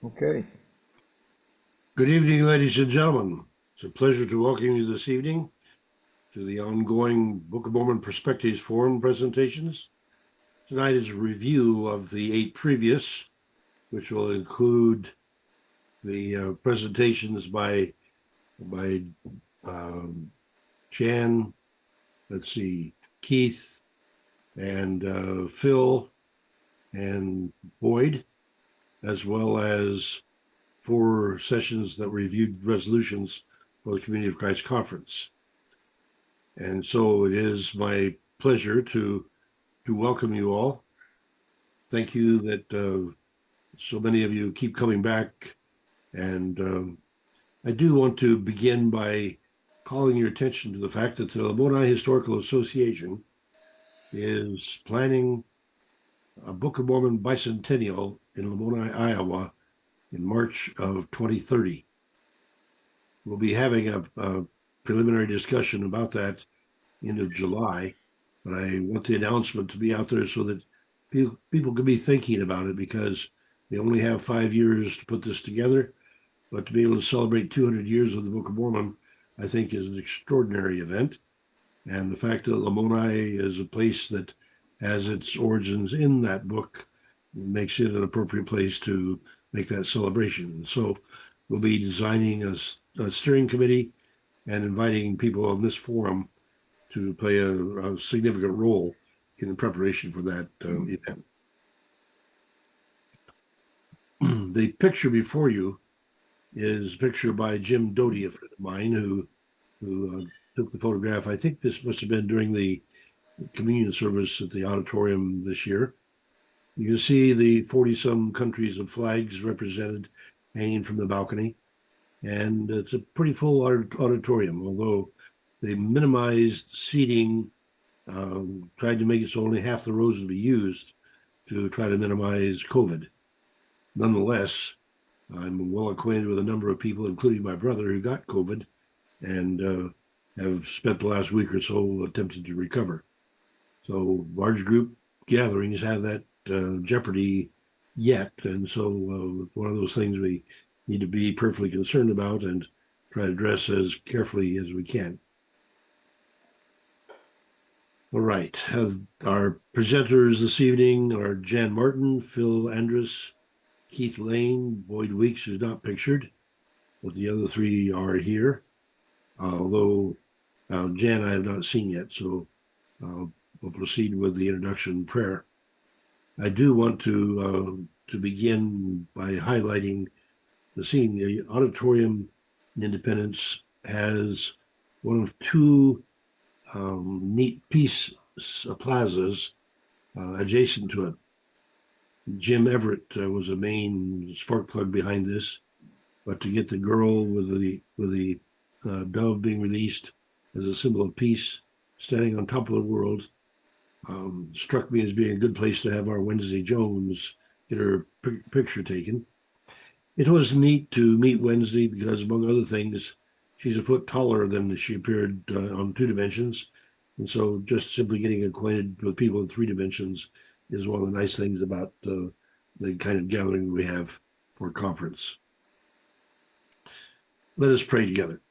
Okay. Good evening, ladies and gentlemen. It's a pleasure to welcome you this evening to the ongoing Book of Mormon Perspectives Forum presentations. Tonight is a review of the 8 previous, which will include the presentations by Jan, Keith, and Phil, and Boyd, as well as 4 sessions that reviewed resolutions for the Community of Christ Conference. And so it is my pleasure to welcome you all. Thank you that so many of you keep coming back. And I do want to begin by calling your attention to the fact that the Lamoni Historical Association is planning a Book of Mormon Bicentennial in Lamoni, Iowa in March of 2030. We'll be having a preliminary discussion about that end of July, but I want the announcement to be out there so that people can be thinking about it, because they only have 5 years to put this together. But to be able to celebrate 200 years of the Book of Mormon, I think, is an extraordinary event. And the fact that Lamoni is a place that has its origins in that book makes it an appropriate place to make that celebration. So we'll be designing a steering committee and inviting people on this forum to play a significant role in the preparation for that event. The picture before you is a picture by Jim Doty, a friend of mine, who took the photograph. I think this must have been during the communion service at the auditorium this year. You can see the 40-some countries of flags represented hanging from the balcony. And it's a pretty full auditorium, although they minimized seating, tried to make it so only half the rows would be used to try to minimize COVID. Nonetheless, I'm well acquainted with a number of people, including my brother, who got COVID and have spent the last week or so attempting to recover. So large group gatherings have that jeopardy yet. And so one of those things we need to be perfectly concerned about and try to address as carefully as we can. All right. Our presenters this evening are Jan Martin, Phil Andrus, Keith Lane, Boyd Weeks, who's not pictured, but the other 3 are here. Although Jan I have not seen yet, so we'll proceed with the introduction prayer. I do want to begin by highlighting the scene. The auditorium in Independence has one of 2 neat peace plazas adjacent to it. Jim Everett was a main spark plug behind this, but to get the girl with the dove being released as a symbol of peace, standing on top of the world, struck me as being a good place to have our Wednesday Jones get her picture taken. It was neat to meet Wednesday because, among other things, she's a foot taller than she appeared on 2 dimensions. And so just simply getting acquainted with people in 3 dimensions is one of the nice things about the kind of gathering we have for a conference. Let us pray together.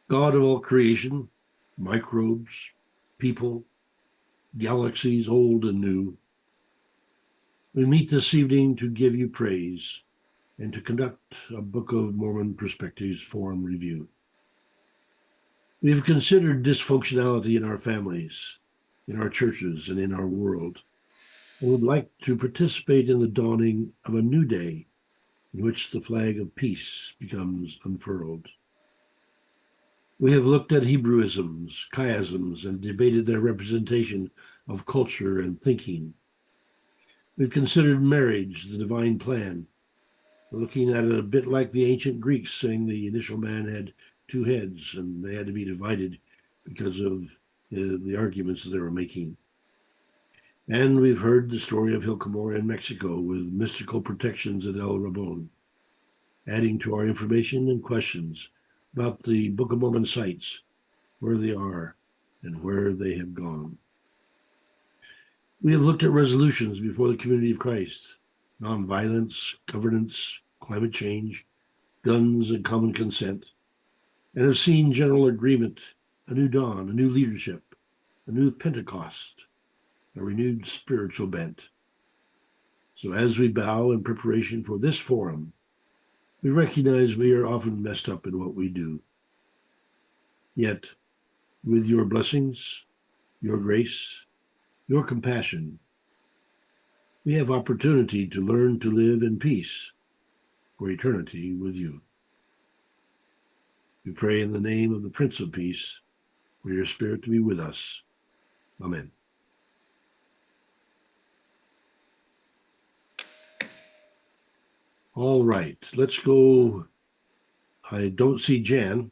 God of all creation, microbes, people, galaxies old and new, we meet this evening to give you praise and to conduct a Book of Mormon Perspectives Forum review. We have considered dysfunctionality in our families, in our churches, and in our world, and would like to participate in the dawning of a new day in which the flag of peace becomes unfurled. We have looked at Hebrewisms, chiasms, and debated their representation of culture and thinking. We've considered marriage, the divine plan, looking at it a bit like the ancient Greeks saying the initial man had 2 heads and they had to be divided because of the arguments that they were making. And we've heard the story of Cumorah in Mexico with mystical protections at El Rabon, adding to our information and questions about the Book of Mormon sites, where they are and where they have gone. We have looked at resolutions before the Community of Christ nonviolence, governance, climate change, guns, and common consent, and have seen general agreement, a new dawn, a new leadership, a new Pentecost, a renewed spiritual bent. So as we bow in preparation for this forum, we recognize we are often messed up in what we do. Yet, with your blessings, your grace, your compassion, we have opportunity to learn to live in peace for eternity with you. We pray in the name of the Prince of Peace for your Spirit to be with us. Amen. All right, let's go. I don't see Jan.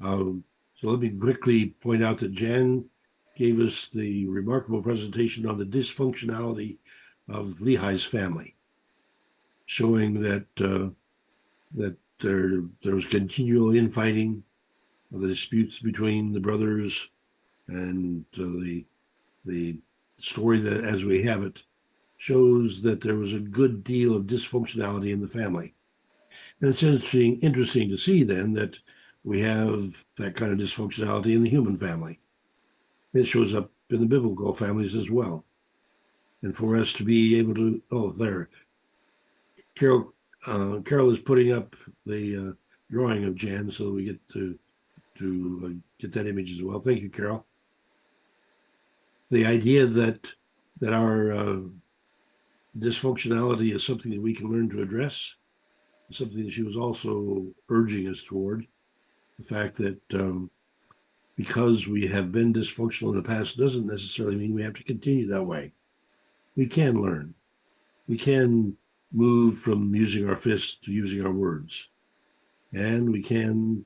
So let me quickly point out that Jan gave us the remarkable presentation on the dysfunctionality of Lehi's family, showing that that there was continual infighting, the disputes between the brothers, and the story that, as we have it, shows that there was a good deal of dysfunctionality in the family. And it's interesting to see then that we have that kind of dysfunctionality in the human family. It shows up in the biblical families as well. And for us to be able to, oh, there, Carol is putting up the drawing of Jan so that we get to get that image as well. Thank you, Carol. The idea that our dysfunctionality is something that we can learn to address, something that she was also urging us toward. The fact that because we have been dysfunctional in the past doesn't necessarily mean we have to continue that way. We can learn. We can move from using our fists to using our words. And we can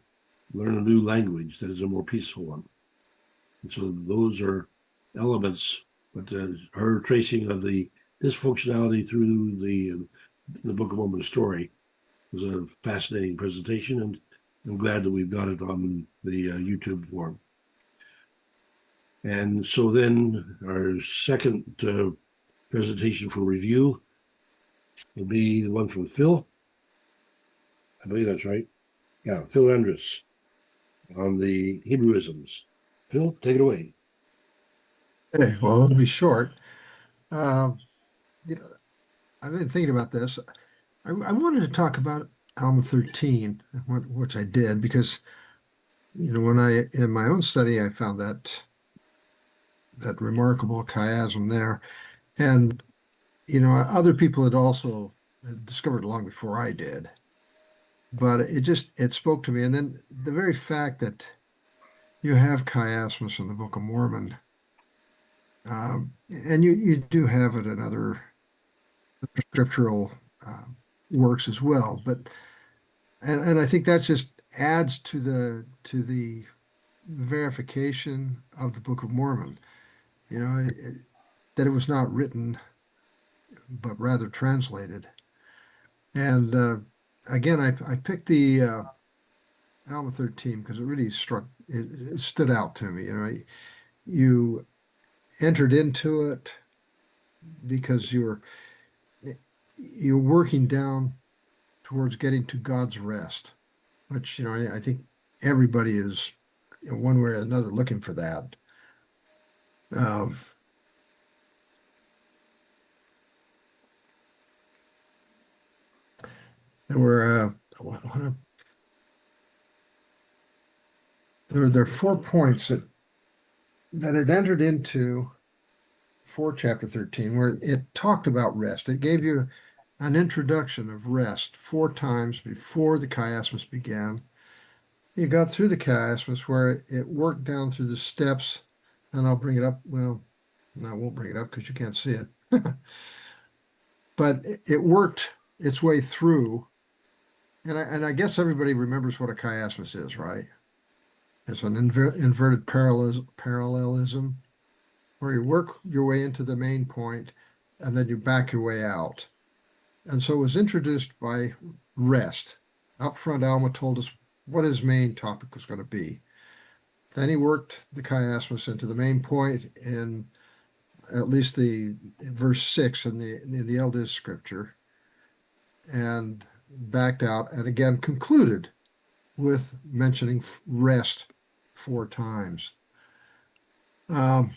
learn a new language that is a more peaceful one. And so those are elements, but her tracing of the dysfunctionality through the Book of Mormon story was a fascinating presentation, and I'm glad that we've got it on the YouTube form. And so then our second presentation for review will be the one from Phil. I believe that's right. Yeah, Phil Andrus on the Hebrewisms. Phil, take it away. Okay, well, it'll be short. Uh, you know, I've been thinking about this. I wanted to talk about Alma 13, which I did because, when in my own study, I found that remarkable chiasm there. And, other people had also discovered it long before I did. But it spoke to me. And then the very fact that you have chiasmus in the Book of Mormon, and you do have it in other scriptural uh, works as well. But and I think that just adds to the verification of the Book of Mormon. That it was not written, but rather translated. And again, I picked the Alma 13 because it really it stood out to me. You entered into it because you're working down towards getting to God's rest, which, I think everybody is in one way or another looking for that. Um, there were there are 4 points that it entered into for chapter 13, where it talked about rest. It gave you an introduction of rest 4 times before the chiasmus began. You got through the chiasmus where it worked down through the steps, and I'll bring it up. Well, no, I won't bring it up because you can't see it. But it worked its way through, and I guess everybody remembers what a chiasmus is, right? It's an inverted parallelism where you work your way into the main point and then you back your way out. And so it was introduced by rest. Up front, Alma told us what his main topic was going to be. Then he worked the chiasmus into the main point in at least the verse 6 in the eldest scripture, and backed out, and again concluded with mentioning rest 4 times. Um,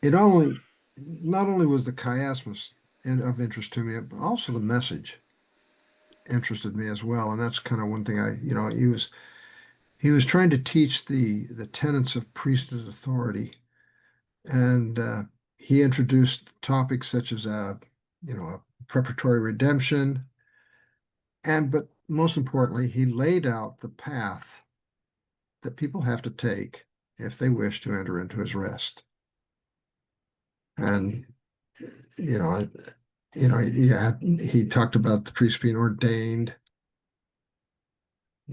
it only Not only was the chiasmus of interest to me, but also the message interested me as well. And that's kind of one thing he was trying to teach the tenets of priesthood authority, and he introduced topics such as a preparatory redemption, and but most importantly, he laid out the path that people have to take if they wish to enter into his rest. And you know, yeah, he talked about the priest being ordained,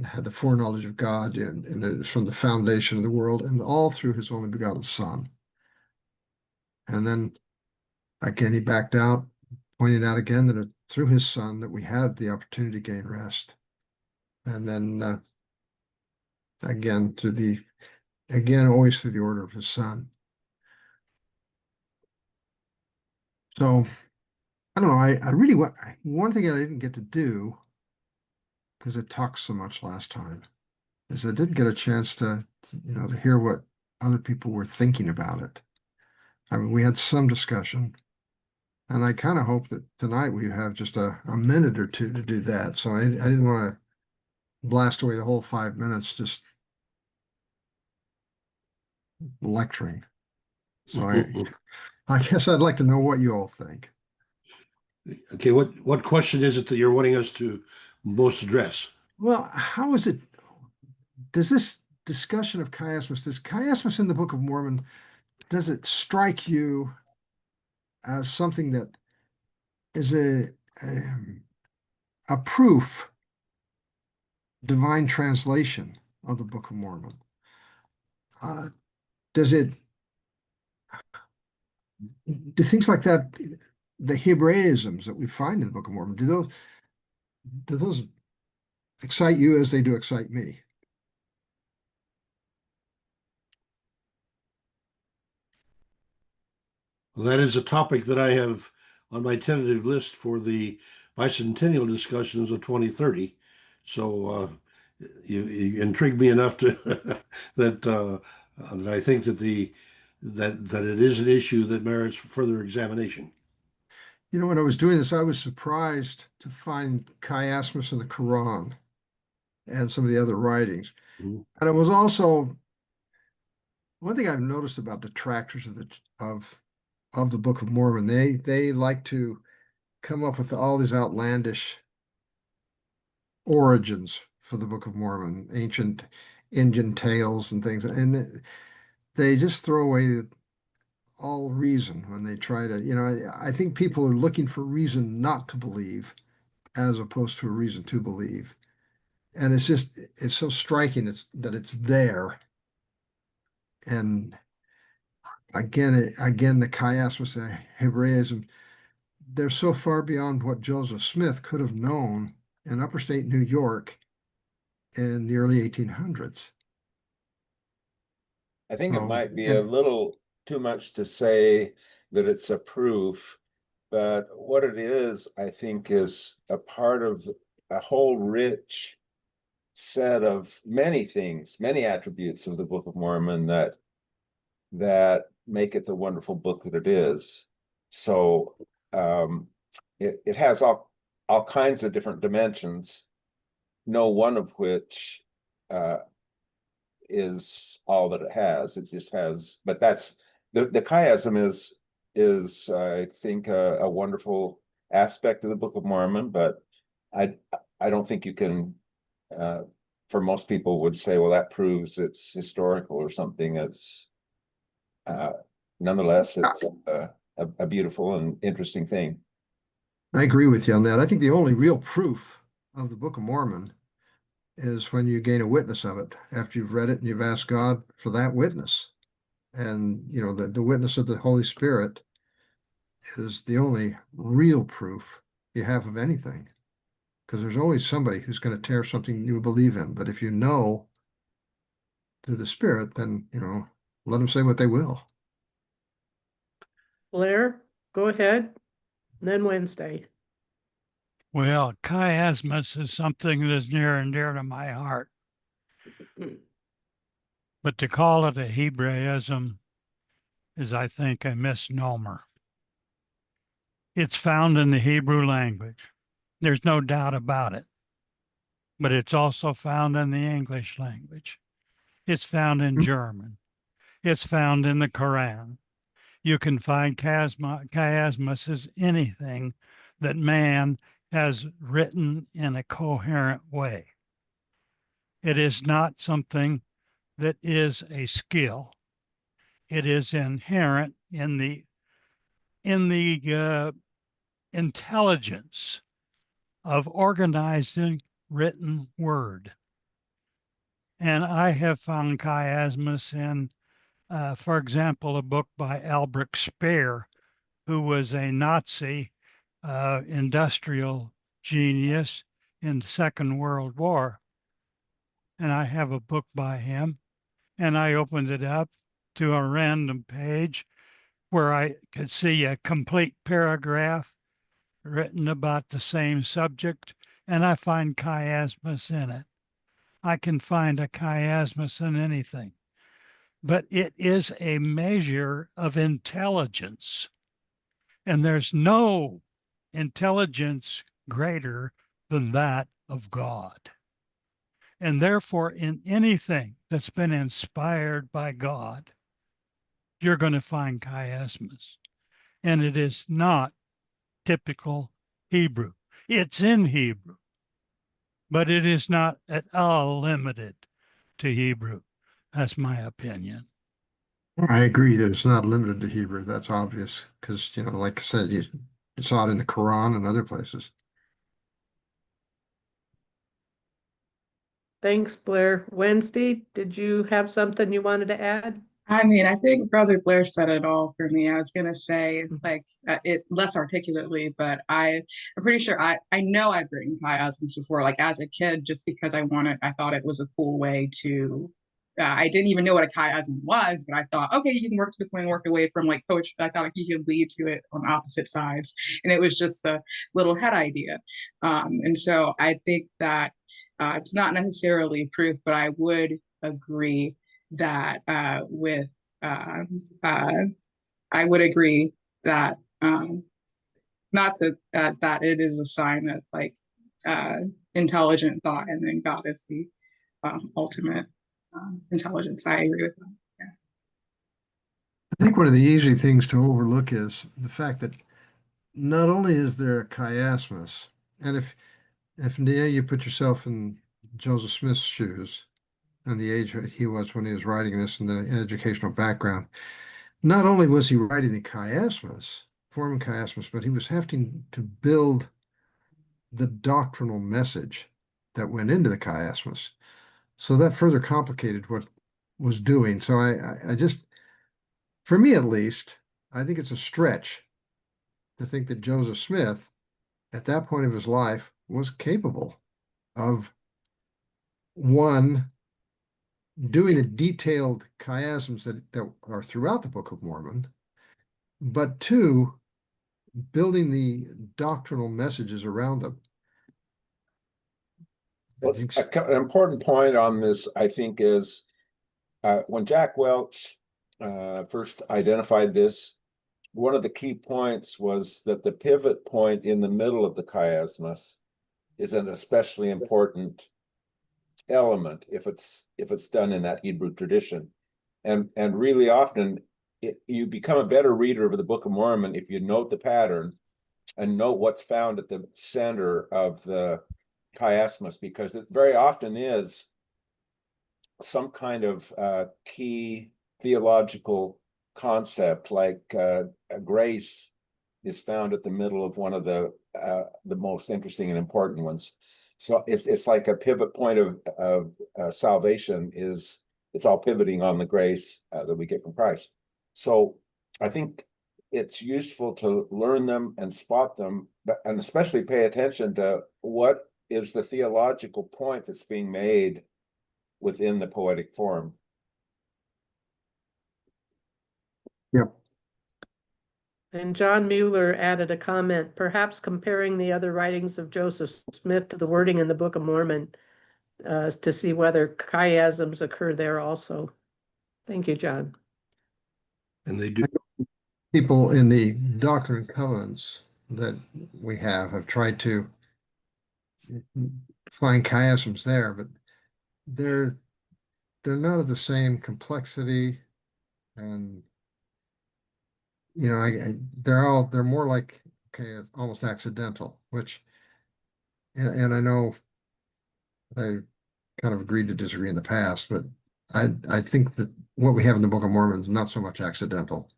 had the foreknowledge of God, and it was from the foundation of the world, and all through his only begotten Son. And then again, he backed out, pointing out again that through his Son that we had the opportunity to gain rest. And then again, always through the order of his Son. So I don't know. I really want one thing that I didn't get to do because it talked so much last time is I didn't get a chance to hear what other people were thinking about it. I mean, we had some discussion, and I kind of hope that tonight we'd have just a minute or two to do that. So I didn't want to blast away the whole 5 minutes just lecturing. So I guess I'd like to know what you all think. Okay, what question is it that you're wanting us to most address? Well, how is it? Does this discussion of chiasmus, does chiasmus in the Book of Mormon, does it strike you as something that is a proof, divine translation of the Book of Mormon? Uh, does it do things like that, the Hebraisms that we find in the Book of Mormon, do those excite you as they do excite me? Well, that is a topic that I have on my tentative list for the bicentennial discussions of 2030. So you intrigued me enough to that I think that it is an issue that merits further examination. When I was doing this, I was surprised to find chiasmus in the Quran and some of the other writings. Mhm. And it was also one thing I've noticed about detractors of the Book of Mormon. They like to come up with all these outlandish origins for the Book of Mormon, ancient Indian tales and things, and they just throw away all reason when they try to. I think people are looking for reason not to believe as opposed to a reason to believe, and it's so striking that it's there. And again, the chiasmus, Hebraism, they're so far beyond what Joseph Smith could have known in upper state New York in the early 1800s. I think it So, might be a and little too much to say that it's a proof, but what it is, I think, is a part of a whole rich set of many things, many attributes of the Book of Mormon that make it the wonderful book that it is. So it has all kinds of different dimensions, no one of which uh, is all that it has. It just has, but that's the chiasm is I think a wonderful aspect of the Book of Mormon, but I I don't think you can for most people would say, well, that proves it's historical or something. It's uh, nonetheless it's a beautiful and interesting thing. I agree with you on that. I think the only real proof of the Book of Mormon is when you gain a witness of it after you've read it and you've asked God for that witness. And, the witness of the Holy Spirit is the only real proof you have of anything. Because there's always somebody who's going to tear something you believe in. But if you know through the Spirit, then, let them say what they will. Blair, go ahead. Then Wednesday. Well, chiasmus is something that is near and dear to my heart. But to call it a Hebraism is, I think, a misnomer. It's found in the Hebrew language. There's no doubt about it. But it's also found in the English language. It's found in German. It's found in the Quran. You can find chiasmus as anything that man has written in a coherent way. It is not something that is a skill. It is inherent in the intelligence of organizing written word. And I have found chiasmus in, for example, a book by Albrecht Speer, who was a Nazi industrial genius in the Second World War. And I have a book by him, and I opened it up to a random page where I could see a complete paragraph written about the same subject, and I find chiasmus in it. I can find a chiasmus in anything, but it is a measure of intelligence, and there's no intelligence greater than that of God. And therefore, in anything that's been inspired by God, you're going to find chiasmus. And it is not typical Hebrew. It's in Hebrew, but it is not at all limited to Hebrew. That's my opinion. I agree that it's not limited to Hebrew. That's obvious because, like I said, you saw it in the Quran and other places. Thanks, Blair. Wednesday, did you have something you wanted to add? I mean, I think Brother Blair said it all for me. I was gonna say like it less articulately, but I'm pretty sure I know I've written chiasms before, like as a kid, just because I thought it was a cool way to. I didn't even know what a chiasm was, but I thought, okay, you can work away from like poetry. I thought like, you could lead to it on opposite sides, and it was just a little head idea. And so I think that it's not necessarily proof, but I would agree that I would agree that not to that it is a sign of like intelligent thought, and then God is the ultimate intelligence. I agree with that. Yeah. I think one of the easy things to overlook is the fact that not only is there a chiasmus, and if you put yourself in Joseph Smith's shoes and the age he was when he was writing this and the educational background, not only was he writing the chiasmus, forming chiasmus, but he was having to build the doctrinal message that went into the chiasmus. So that further complicated what was doing. So I just, for me at least, I think it's a stretch to think that Joseph Smith, at that point of his life, was capable of one, doing a detailed chiasms that are throughout the Book of Mormon, but two, building the doctrinal messages around them. An important point on this, I think, is when Jack Welch first identified this, one of the key points was that the pivot point in the middle of the chiasmus is an especially important element if it's done in that Hebrew tradition. And really often you become a better reader of the Book of Mormon if you note the pattern and note what's found at the center of the chiasmus, because it very often is some kind of key theological concept, like grace is found at the middle of one of the most interesting and important ones. So it's like a pivot point of salvation. It's all pivoting on the grace that we get from Christ. So I think it's useful to learn them and spot them, and especially pay attention to what is the theological point that's being made within the poetic form. And John Mueller added a comment, perhaps comparing the other writings of Joseph Smith to the wording in the Book of Mormon to see whether chiasms occur there also. Thank you, John. And they do. People in the Doctrine and Covenants that we have tried to find chiasms there, but they're they're not of the same complexity, and they're more like, okay, it's almost accidental, which and I know I kind of agreed to disagree in the past, but I think that what we have in the Book of Mormon is not so much accidental.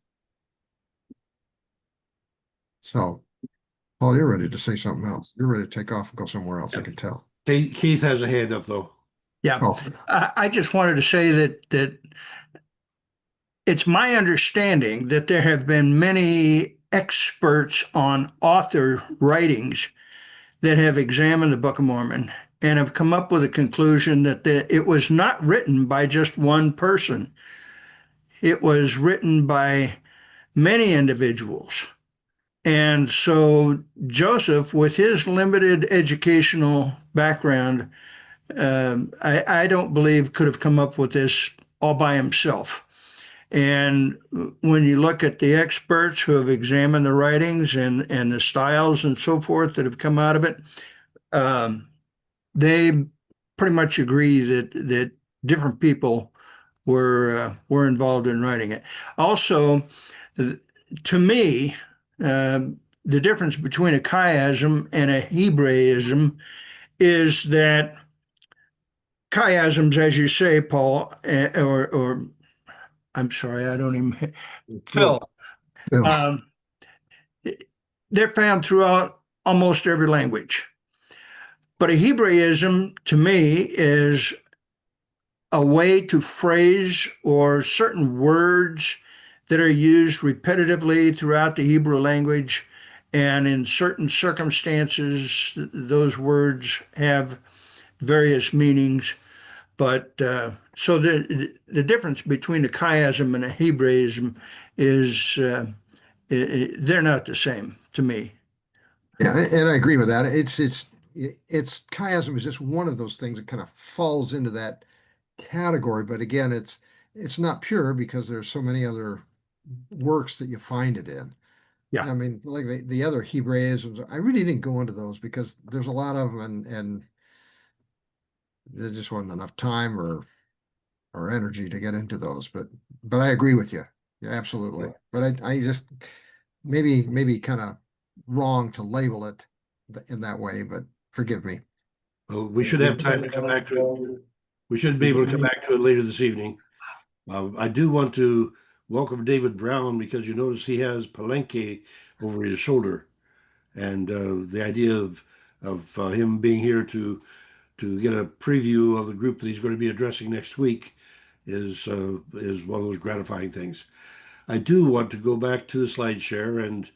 So, Paul, you're ready to say something else. You're ready to take off and go somewhere else, I can tell. Keith has a hand up though. Yeah, Oh, I just wanted to say that it's my understanding that there have been many experts on author writings that have examined the Book of Mormon and have come up with a conclusion that it was not written by just one person. It was written by many individuals. And so Joseph, with his limited educational background, I don't believe could have come up with this all by himself. And when you look at the experts who have examined the writings and the styles and so forth that have come out of it, they pretty much agree that different people were involved in writing it. Also, to me, the difference between a chiasm and a Hebraism is that chiasms, as you say, Paul, or I'm sorry, I don't even, Phil, Bill. um, they're found throughout almost every language. But a Hebraism, to me, is a way to phrase or certain words that are used repetitively throughout the Hebrew language. And in certain circumstances, those words have various meanings. But so the difference between a chiasm and a Hebraism is they're not the same to me. Yeah, and I agree with that. It's chiasm is just one of those things that kind of falls into that category. But again, it's not pure because there's so many other works that you find it in. Yeah. I mean, like the other Hebraisms, I really didn't go into those because there's a lot of them, and there just wasn't enough time or energy to get into those. But I agree with you. Yeah, absolutely. But I just maybe kind of wrong to label it in that way, but forgive me. Well, we should have time to come back to it. We should be able to come back to it later this evening. I do want to welcome David Brown because you notice he has Palenque over his shoulder, and the idea of him being here to get a preview of the group that he's going to be addressing next week is one of those gratifying things. I do want to go back to the slide share and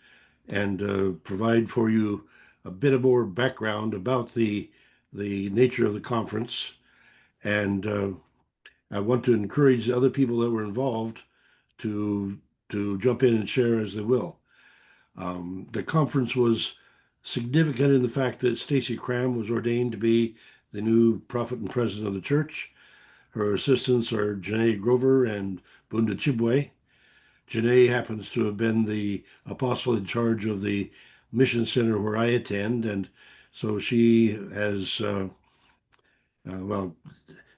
provide for you a bit of more background about the nature of the conference, and I want to encourage the other people that were involved to jump in and share as they will. The conference was significant in the fact that Stacy Cram was ordained to be the new prophet and president of the church. Her assistants are Janae Grover and Bunda Chibwe. Janae happens to have been the apostle in charge of the mission center where I attend, and so she has well,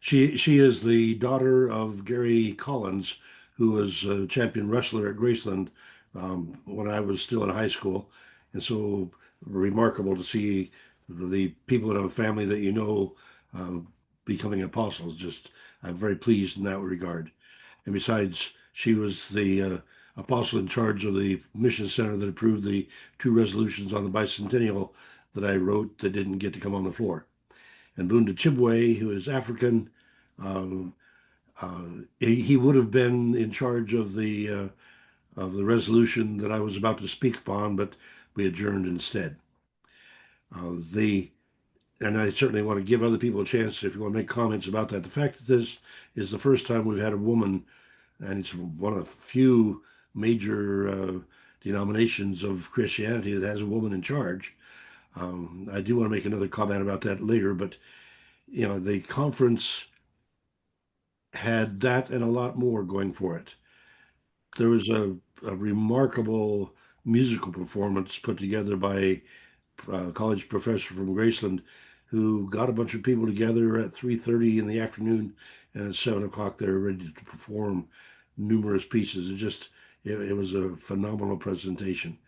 she is the daughter of Gary Collins, who was a champion wrestler at Graceland when I was still in high school, and so remarkable to see the people in our family that you know becoming apostles. Just I'm very pleased in that regard. And besides, she was the apostle in charge of the mission center that approved the two resolutions on the bicentennial that I wrote that didn't get to come on the floor. And Bunda Chibwe, who is African, um, he would have been in charge of the resolution that I was about to speak upon, but we adjourned instead. The and I certainly want to give other people a chance if you want to make comments about that. The fact that this is the first time we've had a woman, and it's one of the few major denominations of Christianity that has a woman in charge. I do want to make another comment about that later, but the conference had that and a lot more going for it. There was a remarkable musical performance put together by a college professor from Graceland who got a bunch of people together at 3:30 in the afternoon, and at 7 o'clock they were ready to perform numerous pieces. It was a phenomenal presentation.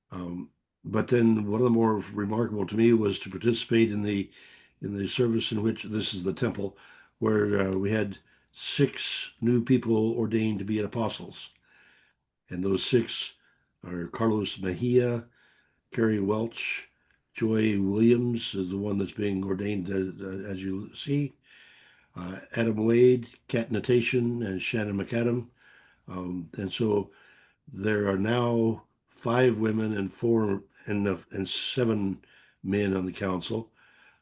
But then one of the more remarkable to me was to participate in the service in which this is the temple, where we had 6 new people ordained to be apostles, and those 6 are Carlos Mejia, Carrie Welch, Joy Williams is the one that's being ordained as you see, Adam Wade, Kat Natation, and Shannon McAdam. And so there are now 5 women and 4 and 7 men on the council.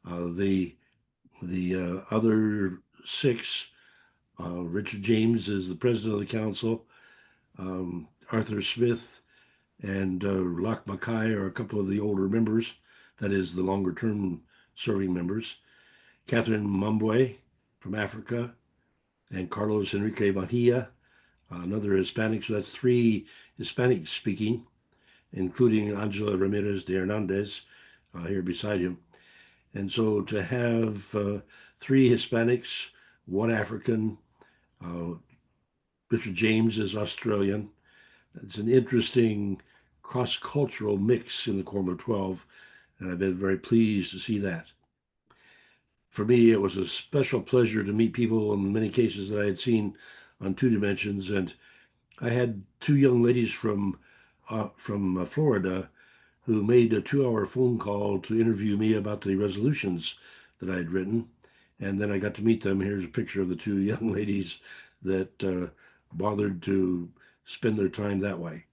The other 6, Richard James is the president of the council. Arthur Smith and Lach Mackay are a couple of the older members, that is, the longer term serving members. Catherine Mambwe from Africa, and Carlos Enrique Bahia, another Hispanic. So that's 3 Hispanic speaking, including Angela Ramirez de Hernandez here beside him. And so to have 3 Hispanics, 1 African, Richard James is Australian. It's an interesting cross-cultural mix in the Quorum of 12, and I've been very pleased to see that. For me, it was a special pleasure to meet people in many cases that I had seen on 2 dimensions, and I had 2 young ladies from Florida who made a 2-hour phone call to interview me about the resolutions that I had written, and then I got to meet them. Here's a picture of the 2 young ladies that bothered to spend their time that way.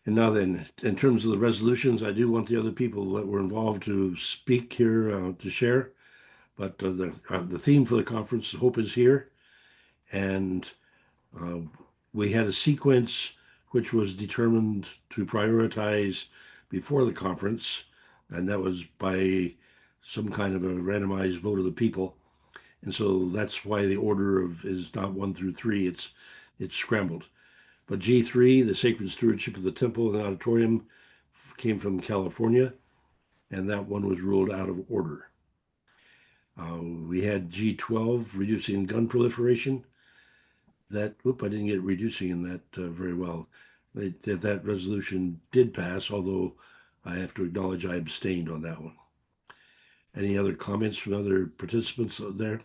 And now then, in terms of the resolutions, I do want the other people that were involved to speak here to share. But the theme for the conference, Hope is Here. And we had a sequence which was determined to prioritize before the conference, and that was by some kind of a randomized vote of the people. And so that's why the order is not 1 through 3, it's scrambled. But G3, the sacred stewardship of the temple and auditorium, came from California, and that one was ruled out of order. We had G12, reducing gun proliferation. I didn't get reducing in that very well. That resolution did pass, although I have to acknowledge I abstained on that one. Any other comments from other participants there?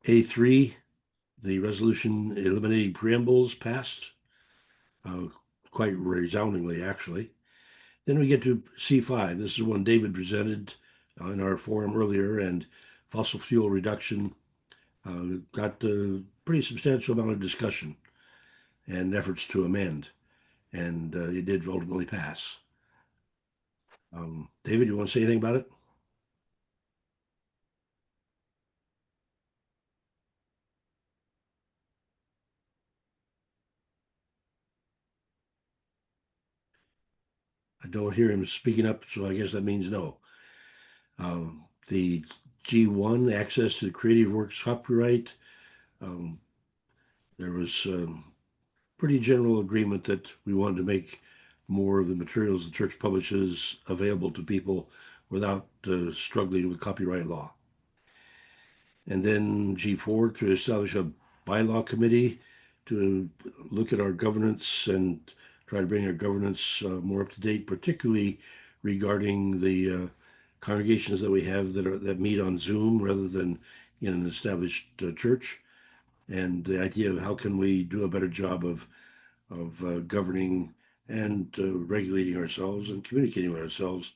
A3, the resolution eliminating preambles passed, quite resoundingly, actually. Then we get to C5. This is one David presented in our forum earlier, and fossil fuel reduction got a pretty substantial amount of discussion and efforts to amend, and it did ultimately pass. David, you want to say anything about it? I don't hear him speaking up, so I guess that means no. The G1, access to creative works copyright, there was pretty general agreement that we wanted to make more of the materials the church publishes available to people without struggling with copyright law. And then G4, to establish a bylaw committee to look at our governance and try to bring our governance more up to date, particularly regarding the congregations that we have that meet on Zoom rather than in an established church, and the idea of how can we do a better job of governing and regulating ourselves and communicating with ourselves.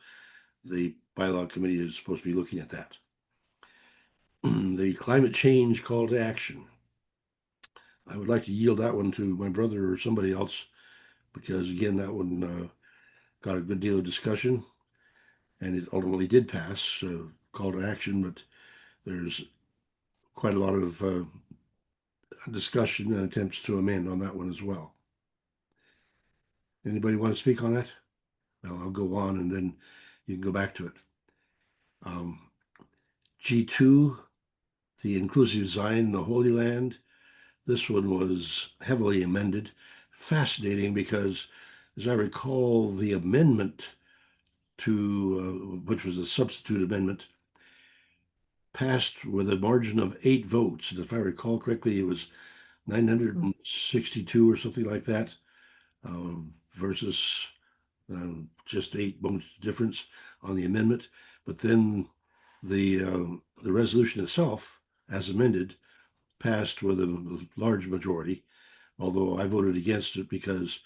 The bylaw committee is supposed to be looking at that. The climate change call to action. I would like to yield that one to my brother or somebody else, because again, that one got a good deal of discussion, and it ultimately did pass, call to action, but there's quite a lot of discussion and attempts to amend on that one as well. Anybody want to speak on that? Well, I'll go on and then you can go back to it. G2, the inclusive design in the Holy Land. This one was heavily amended. Fascinating because, as I recall, the amendment to, which was a substitute amendment, passed with a margin of 8 votes. And if I recall correctly, it was 962 or something like that, versus just 8 votes difference on the amendment. But then the resolution itself, as amended, passed with a large majority, although I voted against it because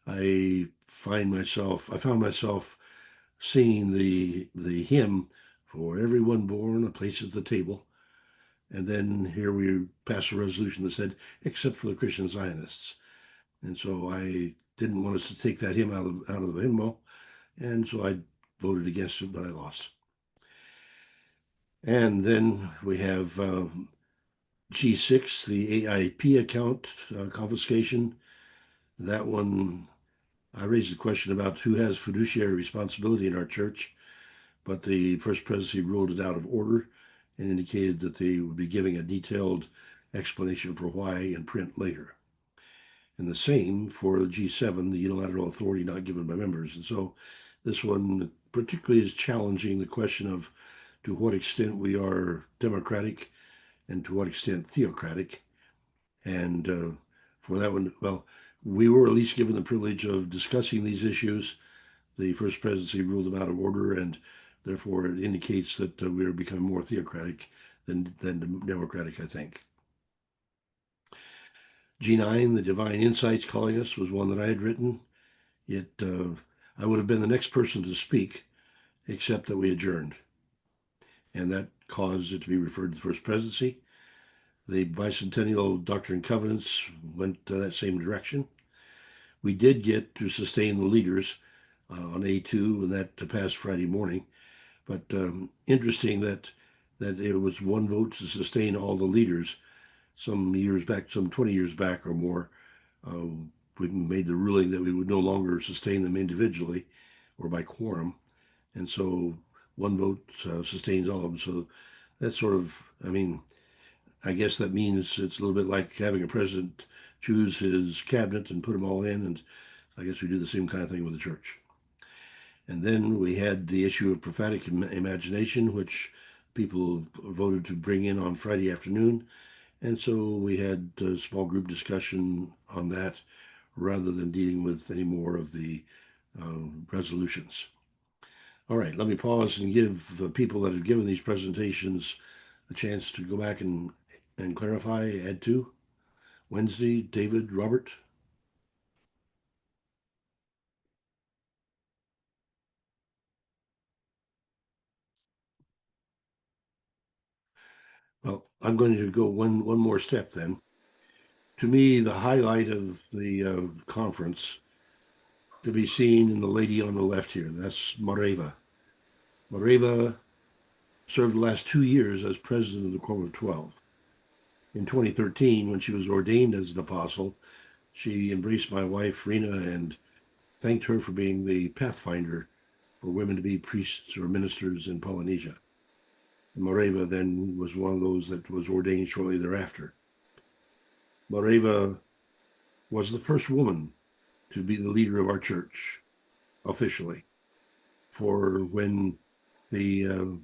I found myself singing the hymn, "For everyone born a place at the table," and then here we passed a resolution that said, "Except for the Christian Zionists," and so I didn't want us to take that hymn out of the hymnal, and so I voted against it, but I lost. And then we have G6, the AIP account confiscation. That one, I raised a question about who has fiduciary responsibility in our church, but the First Presidency ruled it out of order and indicated that they would be giving a detailed explanation for why in print later. And the same for the G7, the unilateral authority not given by members. And so this one particularly is challenging the question of to what extent we are democratic and to what extent theocratic. And for that one, well, we were at least given the privilege of discussing these issues. The First Presidency ruled them out of order, and therefore it indicates that we are becoming more theocratic than democratic, I think. G9, the Divine Insights Calling Us, was one that I had written. I would have been the next person to speak, except that we adjourned. And that caused it to be referred to the First Presidency. The Bicentennial Doctrine and Covenants went that same direction. We did get to sustain the leaders on A2, and that passed Friday morning. But interesting that it was one vote to sustain all the leaders. Some years back, some 20 years back or more, we made the ruling that we would no longer sustain them individually or by quorum. And so one vote sustains all of them. So that's sort of, I mean, I guess that means it's a little bit like having a president choose his cabinet and put them all in. And I guess we do the same kind of thing with the church. And then we had the issue of prophetic imagination, which people voted to bring in on Friday afternoon. And so we had a small group discussion on that rather than dealing with any more of the resolutions. All right, let me pause and give the people that have given these presentations a chance to go back and clarify, add to. Wednesday, David, Robert. Well, I'm going to go one more step then. To me, the highlight of the conference to be seen in the lady on the left here. That's Marraige. Marraige served the last 2 years as president of the Quorum of 12. In 2013, when she was ordained as an apostle, she embraced my wife, Rena, and thanked her for being the pathfinder for women to be priests or ministers in Polynesia. And Marraige then was one of those that was ordained shortly thereafter. Marraige was the first woman to be the leader of our church officially. For when the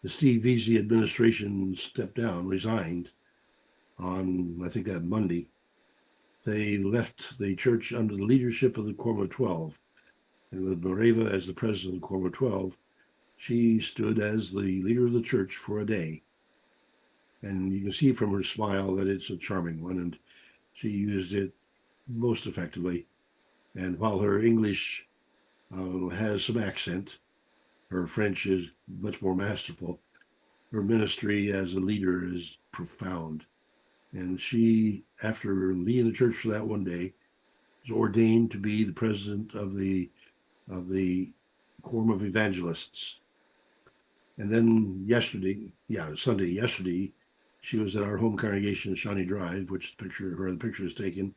Steve Veazey administration stepped down, resigned on, I think that Monday, they left the church under the leadership of the Quorum of 12. And with Marraige as the president of the Quorum of 12, she stood as the leader of the church for a day. And you can see from her smile that it's a charming one, and she used it most effectively. And while her English has some accent, her French is much more masterful. Her ministry as a leader is profound. And she, after leading the church for that one day, was ordained to be the president of the Quorum of Evangelists. And then yesterday, She was at our home congregation, Shawnee Drive, which the picture is taken.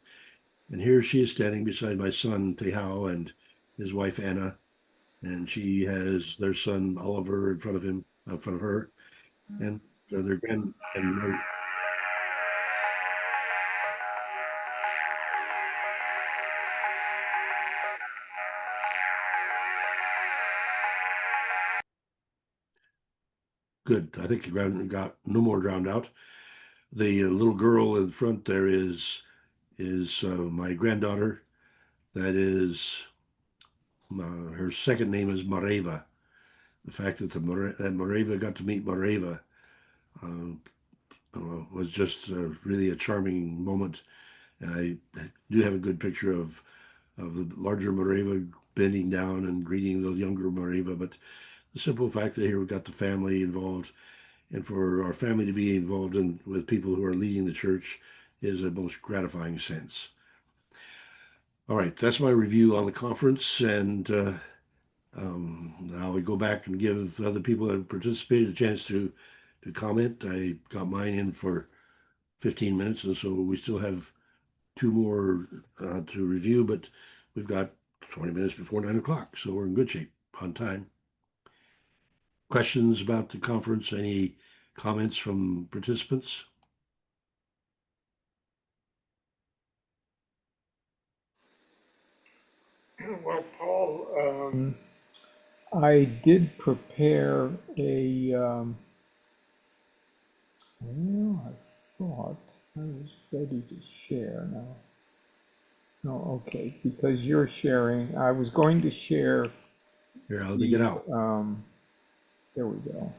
And here she is standing beside my son, Tehao, and his wife, Anna. And she has their son, Oliver, in front of her. And their and good. I think it got no more drowned out. The little girl in front there is my granddaughter. That is her second name is Mareva. The fact that that Mareva got to meet Mareva was just really a charming moment. And I do have a good picture of the larger Mareva bending down and greeting the younger Mareva. But the simple fact that here we've got the family involved, and for our family to be involved with people who are leading the church is a most gratifying sense. All right, that's my review on the conference, and now we go back and give other people that participated a chance to comment. I got mine in for 15 minutes, and so we still have two more to review, but we've got 20 minutes before 9 o'clock, so we're in good shape, on time. Questions about the conference? Any comments from participants? Well, Paul, I did prepare well, I thought I was ready to share now. No, okay, because you're sharing, I was going to share. Here, let me get out. There we go.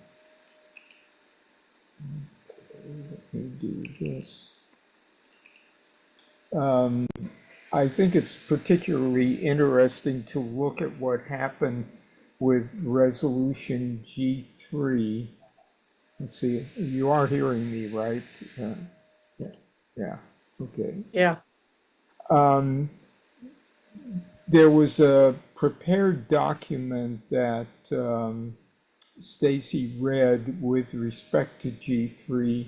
Okay, let me do this. I think it's particularly interesting to look at what happened with resolution G3. Let's see, you are hearing me, right? Yeah, okay. Yeah. There was a prepared document that Stacy read with respect to G3,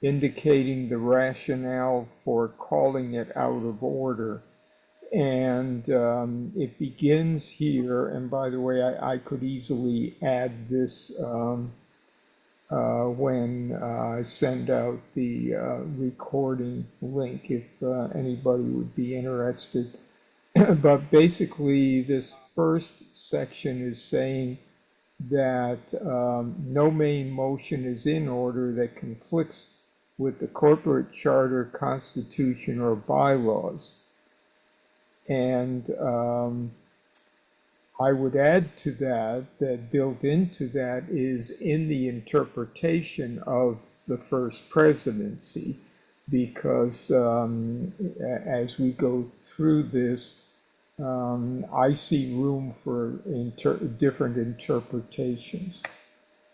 indicating the rationale for calling it out of order. And it begins here, and by the way, I could easily add this when I send out the recording link if anybody would be interested. But basically, this first section is saying that no main motion is in order that conflicts with the corporate charter, constitution, or bylaws. And I would add to that built into that is in the interpretation of the first presidency, because as we go through this, I see room for different interpretations.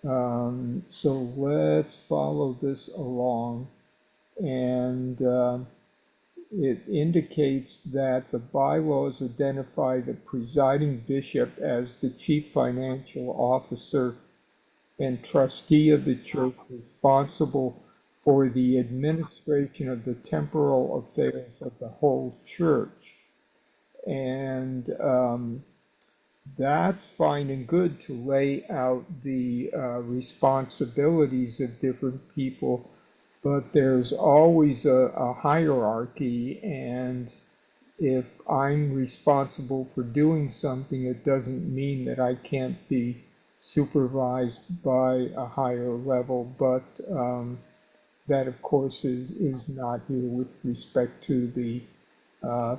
So let's follow this along. And it indicates that the bylaws identify the presiding bishop as the chief financial officer and trustee of the church responsible for the administration of the temporal affairs of the whole church. And that's fine and good to lay out the responsibilities of different people, but there's always a hierarchy, and if I'm responsible for doing something, it doesn't mean that I can't be supervised by a higher level, but that of course is not here with respect to the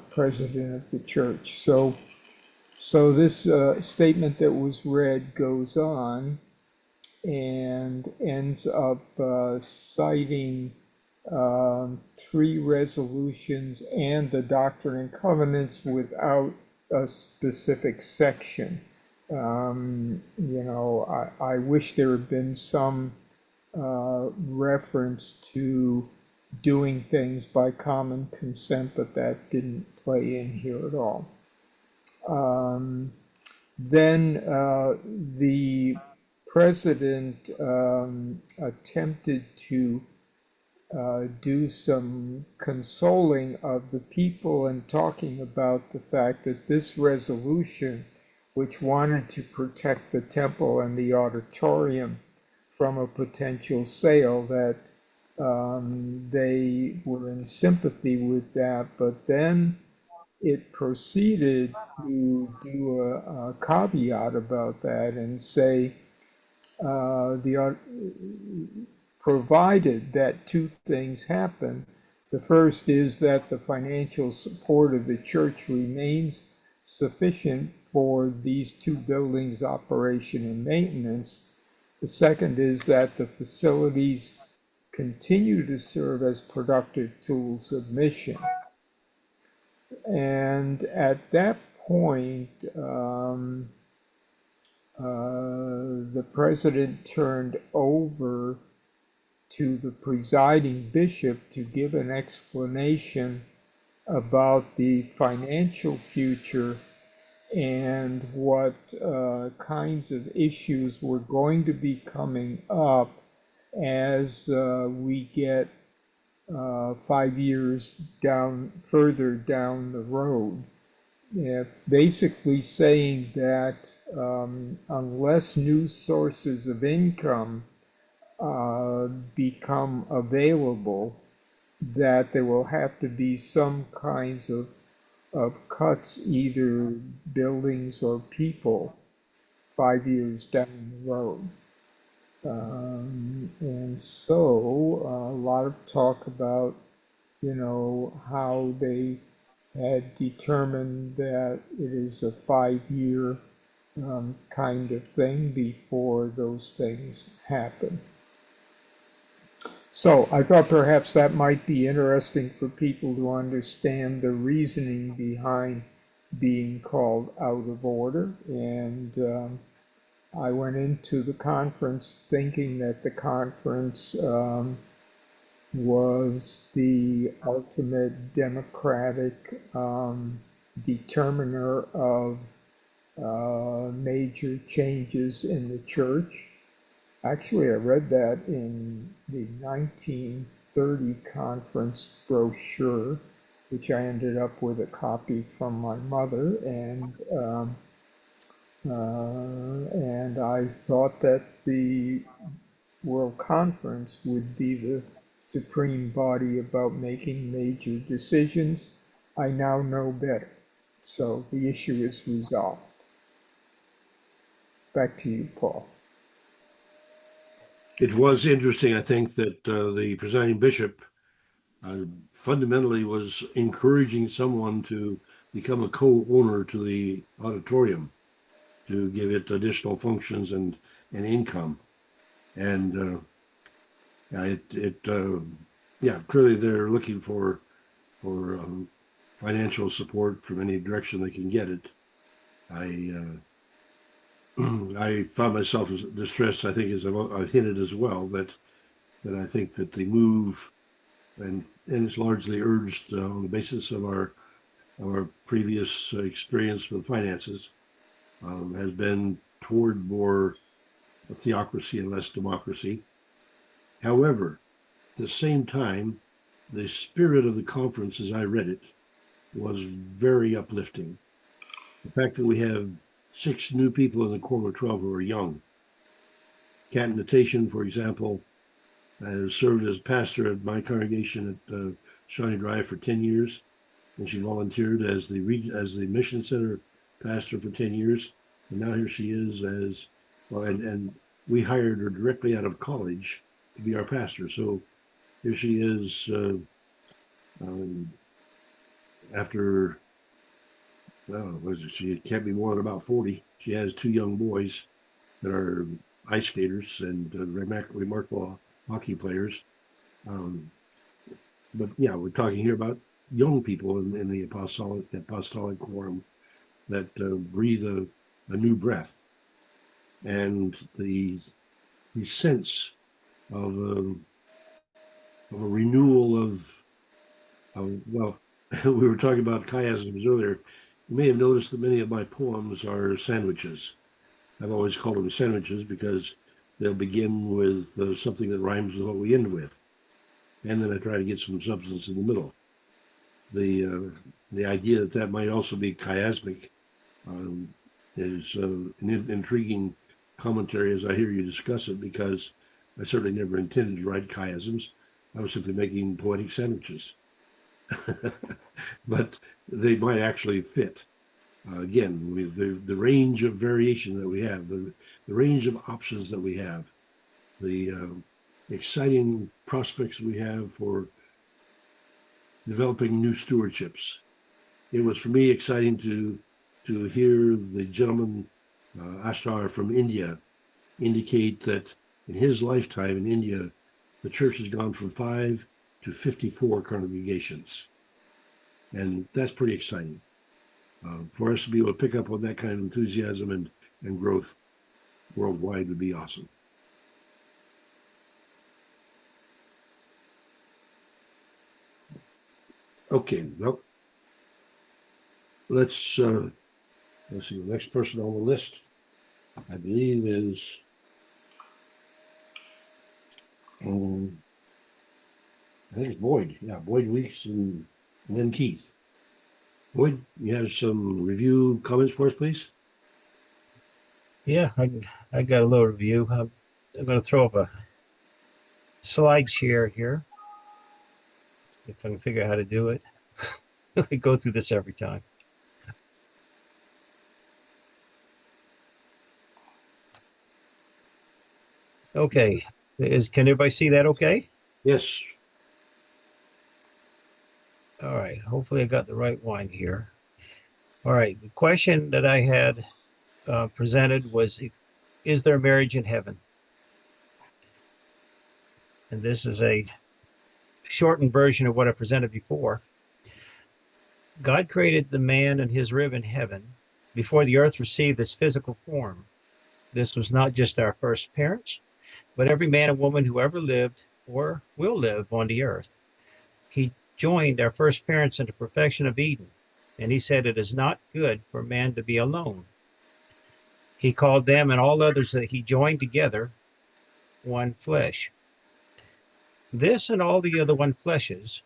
president of the church. So this statement that was read goes on and ends up citing 3 resolutions and the Doctrine and Covenants without a specific section. You know, I wish there had been some reference to doing things by common consent, but that didn't play in here at all. Then the president attempted to do some consoling of the people and talking about the fact that this resolution, which wanted to protect the temple and the auditorium from a potential sale, that they were in sympathy with that, but then it proceeded to do a caveat about that and say provided that two things happen. The first is that the financial support of the church remains sufficient for these two buildings' operation and maintenance. The second is that the facilities continue to serve as productive tools of mission. And at that point, the president turned over to the presiding bishop to give an explanation about the financial future and what kinds of issues were going to be coming up as we get 5 years further down the road. Yeah, basically saying that unless new sources of income become available, that there will have to be some kinds of cuts, either buildings or people, 5 years down the road. And so a lot of talk about, how they had determined that it is a 5-year kind of thing before those things happen. So I thought perhaps that might be interesting for people to understand the reasoning behind being called out of order. And I went into the conference thinking that the conference was the ultimate democratic determiner of major changes in the church. Actually, I read that in the 1930 conference brochure, which I ended up with a copy from my mother, and I thought that the World Conference would be the supreme body about making major decisions. I now know better, so the issue is resolved. Back to you, Paul. It was interesting, I think, that the presiding bishop fundamentally was encouraging someone to become a co-owner to the auditorium to give it additional functions and income. And clearly they're looking for financial support from any direction they can get it. I found myself distressed, I think, as I've hinted as well, that I think that the move, and it's largely urged on the basis of our previous experience with finances, has been toward more theocracy and less democracy. However, at the same time, the spirit of the conference, as I read it, was very uplifting. The fact that we have 6 new people in the Quorum of 12 who are young. Kat Natation, for example, has served as pastor at my congregation at Shawnee Drive for 10 years, and she volunteered as the mission center pastor for 10 years, and now here she is as well. And we hired her directly out of college to be our pastor. So here she is after. Well, she can't be more than about 40. She has 2 young boys that are ice skaters and remarkable hockey players. But yeah, we're talking here about young people in the apostolic quorum that breathe a new breath, and the sense of a renewal of well, we were talking about chiasms earlier. You may have noticed that many of my poems are sandwiches. I've always called them sandwiches because they'll begin with something that rhymes with what we end with. and then I try to get some substance in the middle. The idea that that might also be chiasmic is an intriguing commentary as I hear you discuss it, because I certainly never intended to write chiasms. I was simply making poetic sandwiches. But they might actually fit. Again, with the range of variation that we have, the range of options that we have, the exciting prospects we have for developing new stewardships. It was for me exciting to hear the gentleman Ashtar from India indicate that in his lifetime in India, the church has gone from 5 to 54 congregations. And that's pretty exciting. For us to be able to pick up on that kind of enthusiasm and growth worldwide would be awesome. Okay, well, let's see. The next person on the list, I believe, is I think it's Boyd. Yeah, Boyd Weeks and then Keith. Boyd, you have some review comments for us, please? Yeah, I got a little review. I'm going to throw up a slide share here, if I can figure out how to do it. I go through this every time. Okay, can everybody see that okay? Yes. All right, hopefully I got the right one here. All right, the question that I had presented was, is there marriage in heaven? And this is a shortened version of what I presented before. God created the man and his rib in heaven before the earth received its physical form. This was not just our first parents, but every man and woman who ever lived or will live on the earth. He joined our first parents in the perfection of Eden, and he said it is not good for man to be alone. He called them and all others that he joined together one flesh. This and all the other one fleshes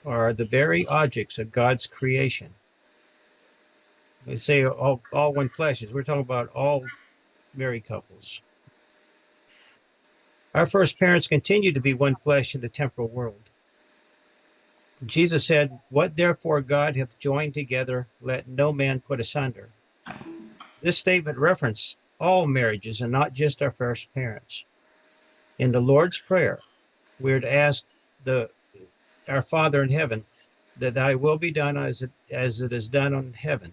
are the very objects of God's creation. We say all one fleshes. We're talking about all married couples. Our first parents continue to be one flesh in the temporal world. Jesus said, "What therefore God hath joined together, let no man put asunder." This statement referenced all marriages and not just our first parents. In the Lord's Prayer, we're to ask our Father in heaven that thy will be done as it is done on heaven.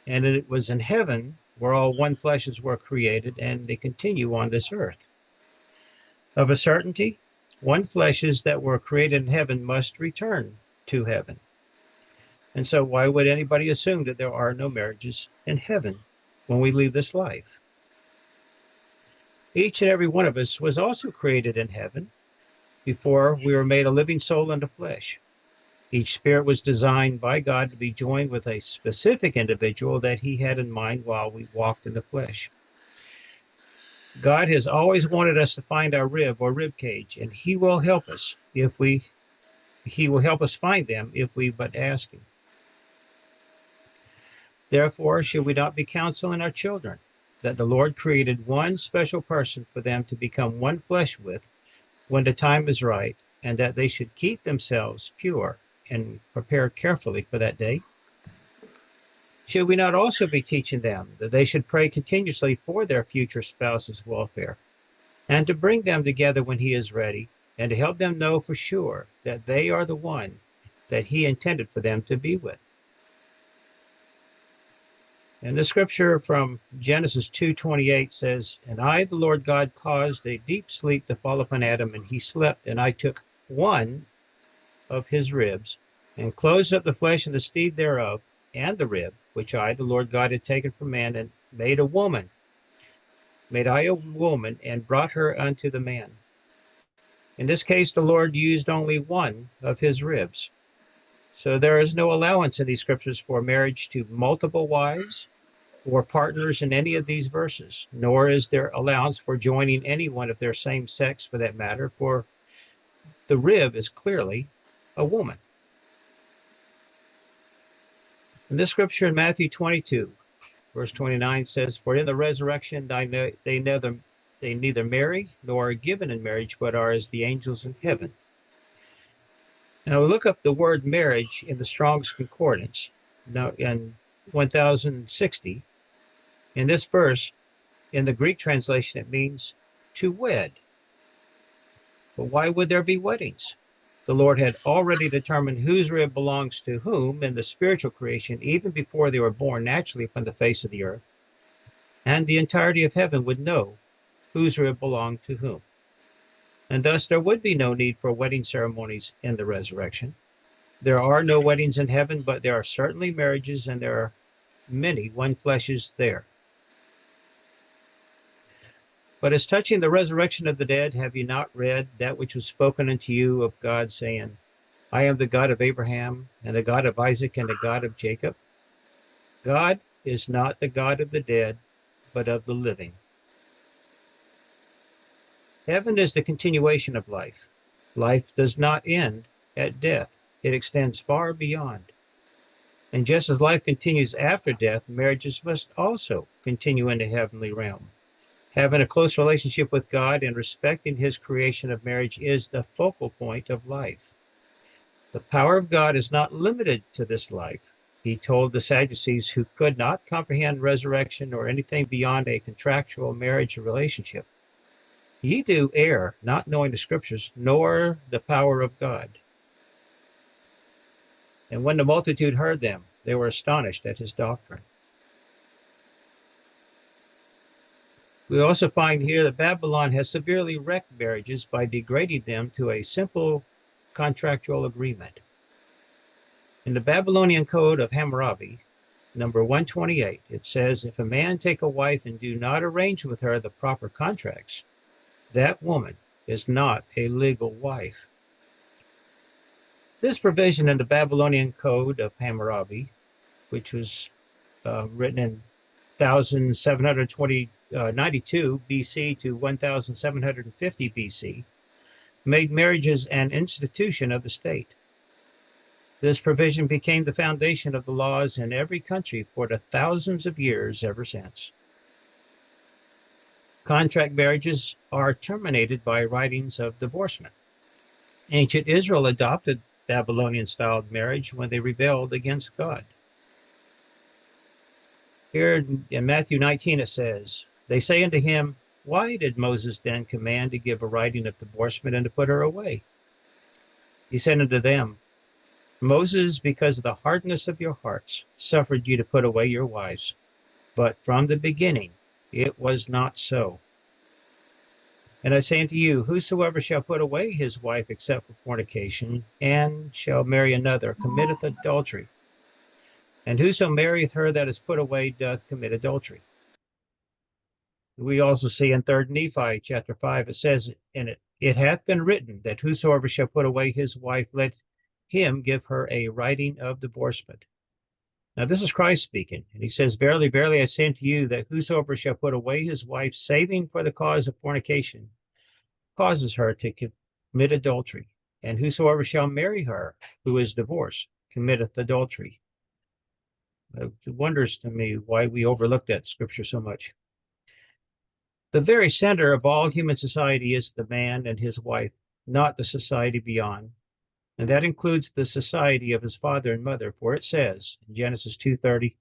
And it was in heaven where all one fleshes were created, and they continue on this earth. Of a certainty, one fleshes that were created in heaven must return to heaven. And so why would anybody assume that there are no marriages in heaven when we leave this life? Each and every one of us was also created in heaven before we were made a living soul in the flesh. Each spirit was designed by God to be joined with a specific individual that he had in mind while we walked in the flesh. God has always wanted us to find our rib or rib cage, and he will help us he will help us find them if we but ask him. Therefore, should we not be counseling our children that the Lord created one special person for them to become one flesh with when the time is right, and that they should keep themselves pure and prepare carefully for that day? Should we not also be teaching them that they should pray continuously for their future spouse's welfare, and to bring them together when he is ready, and to help them know for sure that they are the one that he intended for them to be with? And the scripture from Genesis 2:28 says, "And I, the Lord God, caused a deep sleep to fall upon Adam, and he slept, and I took one of his ribs, and closed up the flesh and the seed thereof, and the rib, which I, the Lord God, had taken from man, and made I a woman, and brought her unto the man." In this case, the Lord used only one of his ribs. So there is no allowance in these scriptures for marriage to multiple wives or partners in any of these verses, nor is there allowance for joining anyone of their same sex, for that matter, for The rib is clearly a woman. And this scripture in Matthew 22, verse 29 says, "For in the resurrection they neither marry nor are given in marriage, but are as the angels in heaven." Now we look up the word marriage in the Strong's Concordance, now in 1060. In this verse, in the Greek translation, it means to wed. But why would there be weddings? The Lord had already determined whose rib belongs to whom in the spiritual creation, even before they were born naturally upon the face of the earth, and the entirety of heaven would know whose rib belonged to whom. And thus there would be no need for wedding ceremonies in the resurrection. There are no weddings in heaven, but there are certainly marriages, and there are many one fleshes there. But as touching the resurrection of the dead, have you not read that which was spoken unto you of God, saying, I am the God of Abraham, and the God of Isaac, and the God of Jacob? God is not the God of the dead, but of the living. Heaven is the continuation of life. Life does not end at death. It extends far beyond. And just as life continues after death, marriages must also continue in the heavenly realm. Having a close relationship with God and respecting his creation of marriage is the focal point of life. The power of God is not limited to this life. He told the Sadducees, who could not comprehend resurrection or anything beyond a contractual marriage relationship, ye do err, not knowing the scriptures, nor the power of God. And when the multitude heard them, they were astonished at his doctrine. We also find here that Babylon has severely wrecked marriages by degrading them to a simple contractual agreement. In the Babylonian Code of Hammurabi, number 128, it says, if a man take a wife and do not arrange with her the proper contracts, that woman is not a legal wife. This provision in the Babylonian Code of Hammurabi, which was written in 1792 BC to 1750 BC, made marriages an institution of the state. This provision became the foundation of the laws in every country for the thousands of years ever since. Contract marriages are terminated by writings of divorcement. Ancient Israel adopted Babylonian-styled marriage when they rebelled against God. Here in Matthew 19 it says, they say unto him, why did Moses then command to give a writing of divorcement and to put her away? He said unto them, Moses, because of the hardness of your hearts, suffered you to put away your wives. But from the beginning it was not so. And I say unto you, whosoever shall put away his wife except for fornication, and shall marry another, committeth adultery. And whoso marrieth her that is put away doth commit adultery. We also see in 3 Nephi chapter 5, it says in it, it hath been written that whosoever shall put away his wife, let him give her a writing of divorcement. Now this is Christ speaking, and he says, verily, verily, I say unto you, that whosoever shall put away his wife, saving for the cause of fornication, causes her to commit adultery. And whosoever shall marry her, who is divorced, committeth adultery. It wonders to me why we overlook that scripture so much. The very center of all human society is the man and his wife, not the society beyond. And that includes the society of his father and mother, for it says in Genesis 2:30,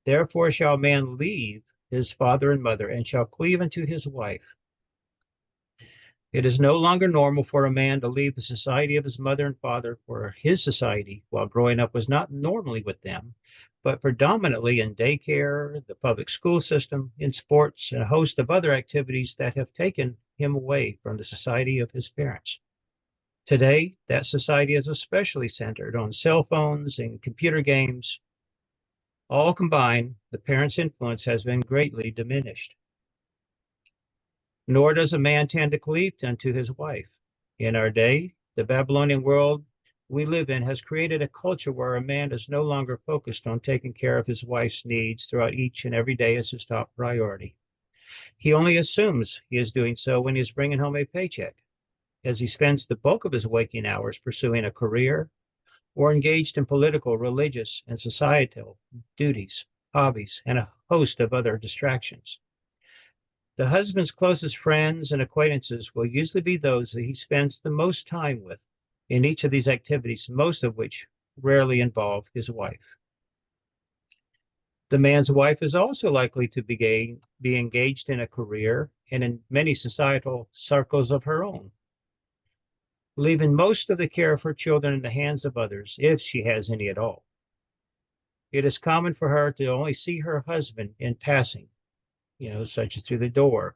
therefore shall a man leave his father and mother, and shall cleave unto his wife. It is no longer normal for a man to leave the society of his mother and father, for his society, while growing up, was not normally with them, but predominantly in daycare, the public school system, in sports, and a host of other activities that have taken him away from the society of his parents. Today, that society is especially centered on cell phones and computer games. All combined, the parents' influence has been greatly diminished. Nor does a man tend to cleave unto his wife. In our day, the Babylonian world we live in has created a culture where a man is no longer focused on taking care of his wife's needs throughout each and every day as his top priority. He only assumes he is doing so when he is bringing home a paycheck. as he spends the bulk of his waking hours pursuing a career or engaged in political, religious, and societal duties, hobbies, and a host of other distractions. The husband's closest friends and acquaintances will usually be those that he spends the most time with in each of these activities, most of which rarely involve his wife. The man's wife is also likely to be engaged in a career and in many societal circles of her own, leaving most of the care of her children in the hands of others, if she has any at all. It is common for her to only see her husband in passing, such as through the door,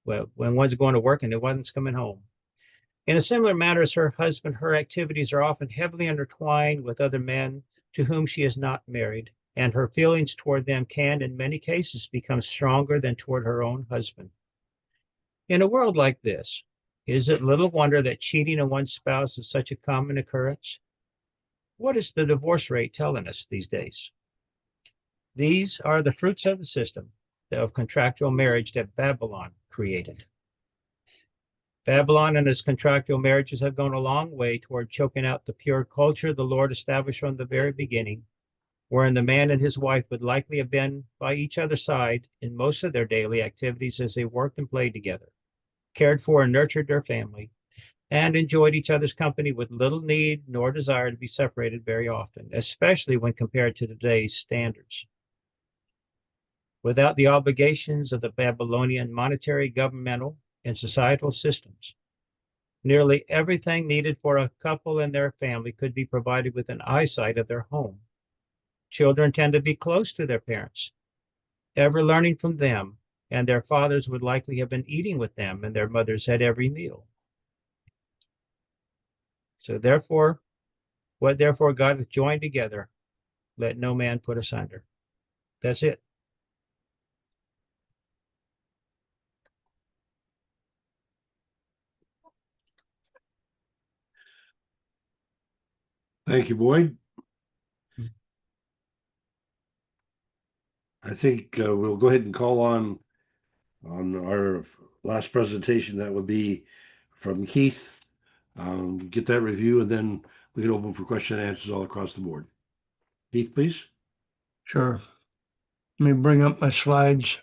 when one's going to work and the one's coming home. In a similar manner as her husband, her activities are often heavily intertwined with other men to whom she is not married, and her feelings toward them can, in many cases, become stronger than toward her own husband. In a world like this, is it little wonder that cheating on one's spouse is such a common occurrence? What is the divorce rate telling us these days? These are the fruits of the system of contractual marriage that Babylon created. Babylon and its contractual marriages have gone a long way toward choking out the pure culture the Lord established from the very beginning, wherein the man and his wife would likely have been by each other's side in most of their daily activities as they worked and played together, cared for and nurtured their family, and enjoyed each other's company with little need nor desire to be separated very often, especially when compared to today's standards. Without the obligations of the Babylonian monetary, governmental, and societal systems, nearly everything needed for a couple and their family could be provided within eyesight of their home. Children tend to be close to their parents, ever learning from them, and their fathers would likely have been eating with them and their mothers at every meal. So therefore, what therefore God hath joined together, let no man put asunder. That's it. Thank you, Boyd. I think we'll go ahead and call on our last presentation. That would be from Keith. Get that review, and then we can open for question and answers all across the board. Keith, please. Sure. Let me bring up my slides.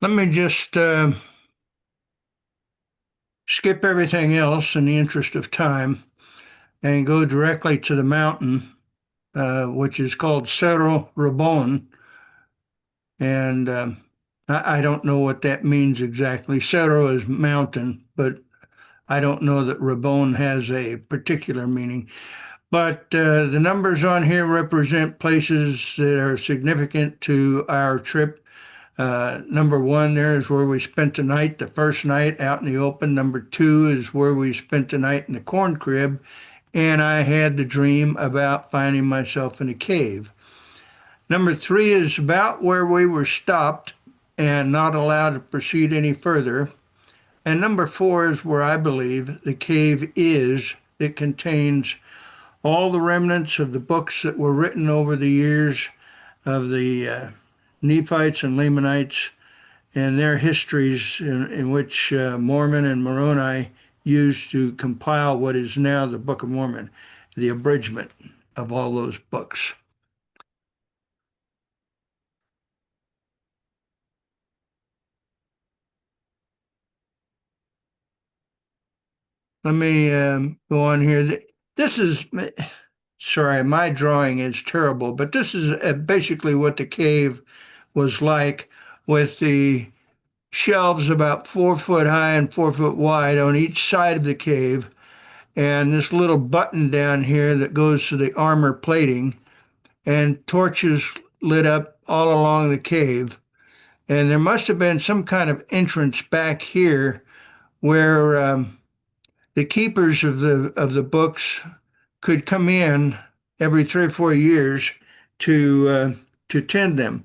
Let me just skip everything else in the interest of time and go directly to the mountain, which is called Cerro Rabon. And I don't know what that means exactly. Cerro is mountain, but I don't know that Rabon has a particular meaning. But the numbers on here represent places that are significant to our trip. Number one there is where we spent the night, the first night out in the open. Number two is where we spent the night in the corn crib. And I had the dream about finding myself in a cave. Number three is about where we were stopped and not allowed to proceed any further. And number four is where I believe the cave is. It contains all the remnants of the books that were written over the years of the Nephites and Lamanites and their histories in which Mormon and Moroni used to compile what is now the Book of Mormon, the abridgment of all those books. Let me go on here. This is, sorry, my drawing is terrible, but this is basically what the cave was like, with the shelves about 4 foot high and 4 foot wide on each side of the cave, and this little button down here that goes to the armor plating, and torches lit up all along the cave. And there must have been some kind of entrance back here where the keepers of the books could come in every 3 or 4 years to tend them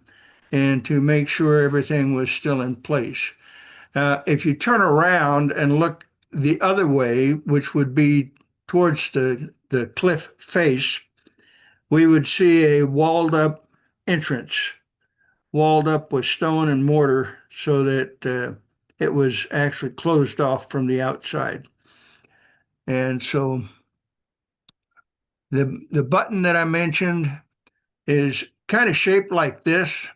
and to make sure everything was still in place. If you turn around and look the other way, which would be towards the cliff face, we would see a walled up entrance, walled up with stone and mortar so that it was actually closed off from the outside. And so the button that I mentioned is kind of shaped like this,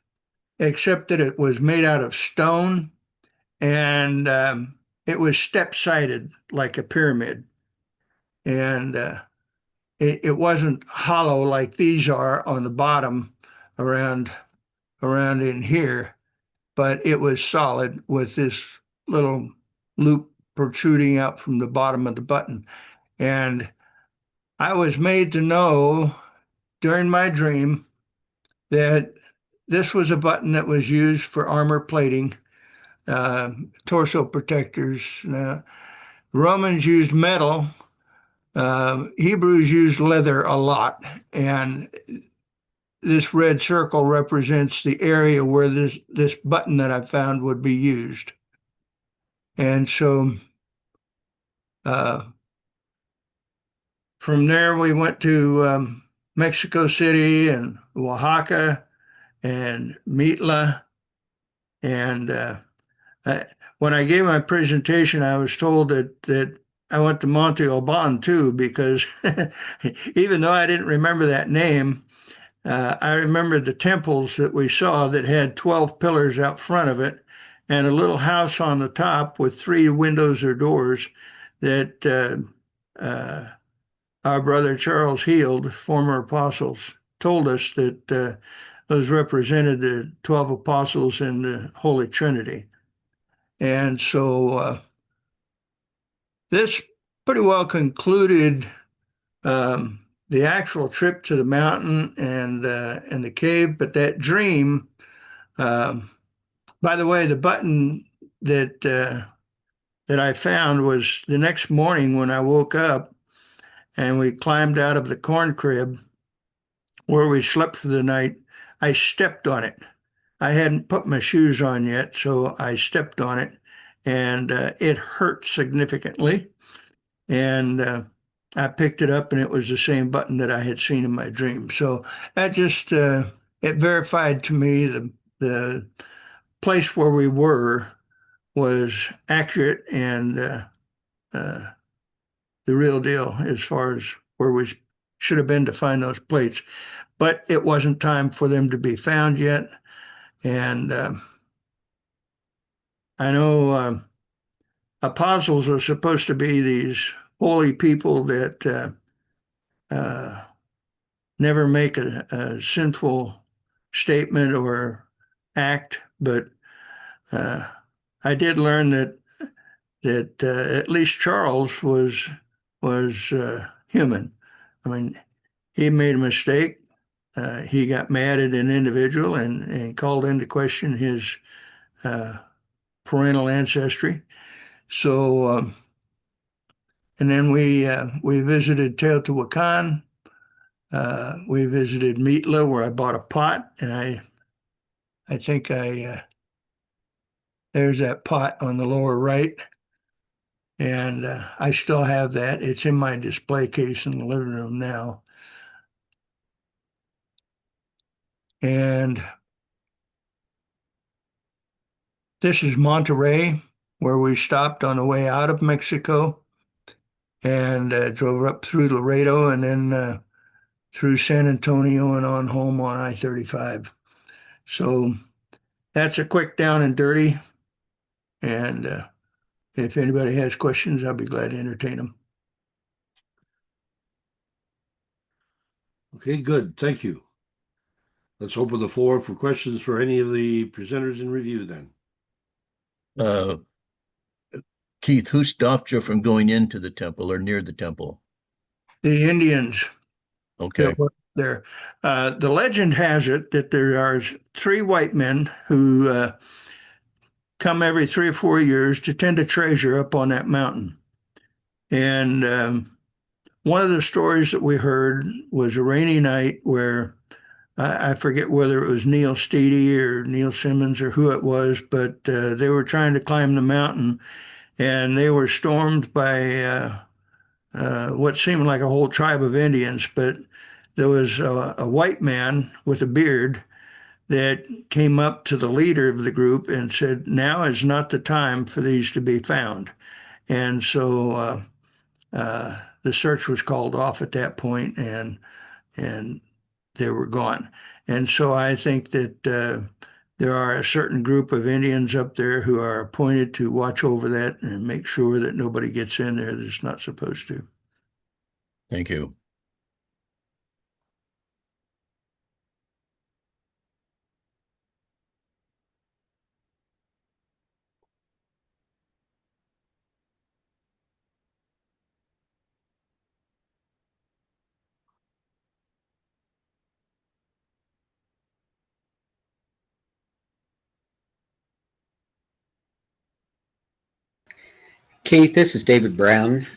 except that it was made out of stone and it was step-sided like a pyramid. And it wasn't hollow like these are on the bottom around in here, but it was solid with this little loop protruding out from the bottom of the button. And I was made to know during my dream that this was a button that was used for armor plating, torso protectors. Romans used metal. Hebrews used leather a lot, and this red circle represents the area where this button that I found would be used. And so from there we went to Mexico City and Oaxaca and Mitla. And when I gave my presentation, I was told that I went to Monte Alban too, because even though I didn't remember that name, I remember the temples that we saw that had 12 pillars out front of it and a little house on the top with 3 windows or doors that our brother Charles Heald, former apostles, told us that those represented the 12 apostles in the Holy Trinity. And so this pretty well concluded the actual trip to the mountain and the cave. But that dream, by the way, the button that I found was the next morning when I woke up and we climbed out of the corn crib where we slept for the night. I stepped on it. I hadn't put my shoes on yet, so I stepped on it, and it hurt significantly. And I picked it up, and it was the same button that I had seen in my dream. So that just it verified to me the place where we were was accurate and the real deal as far as where we should have been to find those plates. But it wasn't time for them to be found yet. And I know apostles are supposed to be these holy people that never make a sinful statement or act, but I did learn that at least Charles was human. I mean, he made a mistake. He got mad at an individual and called into question his parental ancestry. So, and then we visited Teotihuacan. We visited Mitla, where I bought a pot, and I think there's that pot on the lower right, and I still have that. It's in my display case in the living room now. And this is Monterrey, where we stopped on the way out of Mexico and drove up through Laredo and then through San Antonio and on home on I-35. So that's a quick down and dirty. And if anybody has questions, I'll be glad to entertain them. Okay, good. Thank you. Let's open the floor for questions for any of the presenters in review then. Keith, who stopped you from going into the temple or near the temple? The Indians Okay. that were there. The legend has it that there are 3 white men who come every 3 or 4 years to tend a treasure up on that mountain. And one of the stories that we heard was a rainy night where I forget whether it was Neil Steedy or Neil Simmons or who it was, but they were trying to climb the mountain, and they were stormed by what seemed like a whole tribe of Indians. But there was a white man with a beard that came up to the leader of the group and said, "Now is not the time for these to be found." And so the search was called off at that point, and they were gone. And so I think that there are a certain group of Indians up there who are appointed to watch over that and make sure that nobody gets in there that's not supposed to. Thank you. Keith, this is David Brown.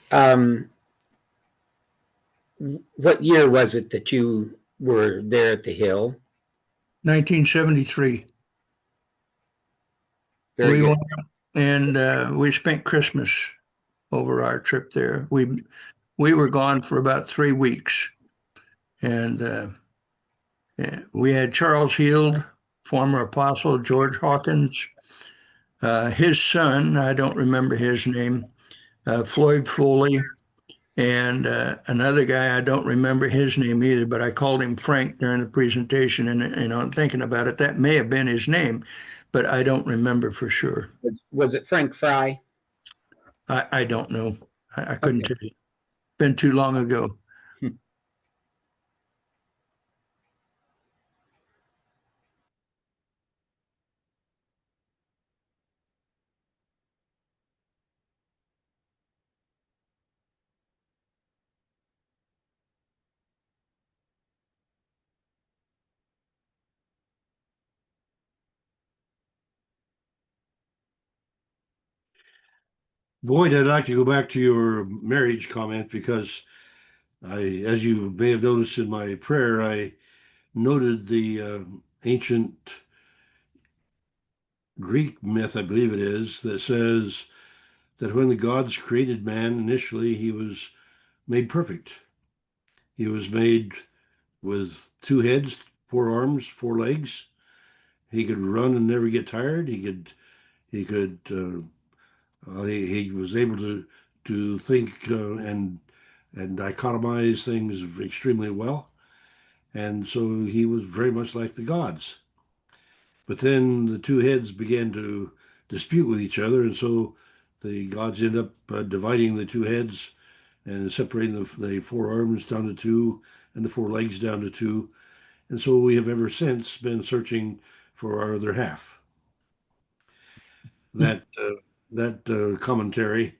What year was it that you were there at the Hill? 1973. Very We good. went and we spent Christmas over our trip there. We were gone for about 3 weeks, and we had Charles Heald, former apostle, George Hawkins, his son, I don't remember his name, Floyd Foley, and another guy, I don't remember his name either, but I called him Frank during the presentation, and I'm thinking about it, that may have been his name, but I don't remember for sure. Was it Frank Fry? I don't know. I couldn't Okay. tell you. Been too long ago. Boyd, I'd like to go back to your marriage comment because as you may have noticed in my prayer, I noted the ancient Greek myth, I believe it is, that says that when the gods created man initially, he was made perfect. He was made with 2 heads, 4 arms, 4 legs. He could run and never get tired. He was able to think and dichotomize things extremely well. And so he was very much like the gods. But then the 2 heads began to dispute with each other, and so the gods end up dividing the 2 heads and separating the 4 arms down to two and the 4 legs down to two. And so we have ever since been searching for our other half. That commentary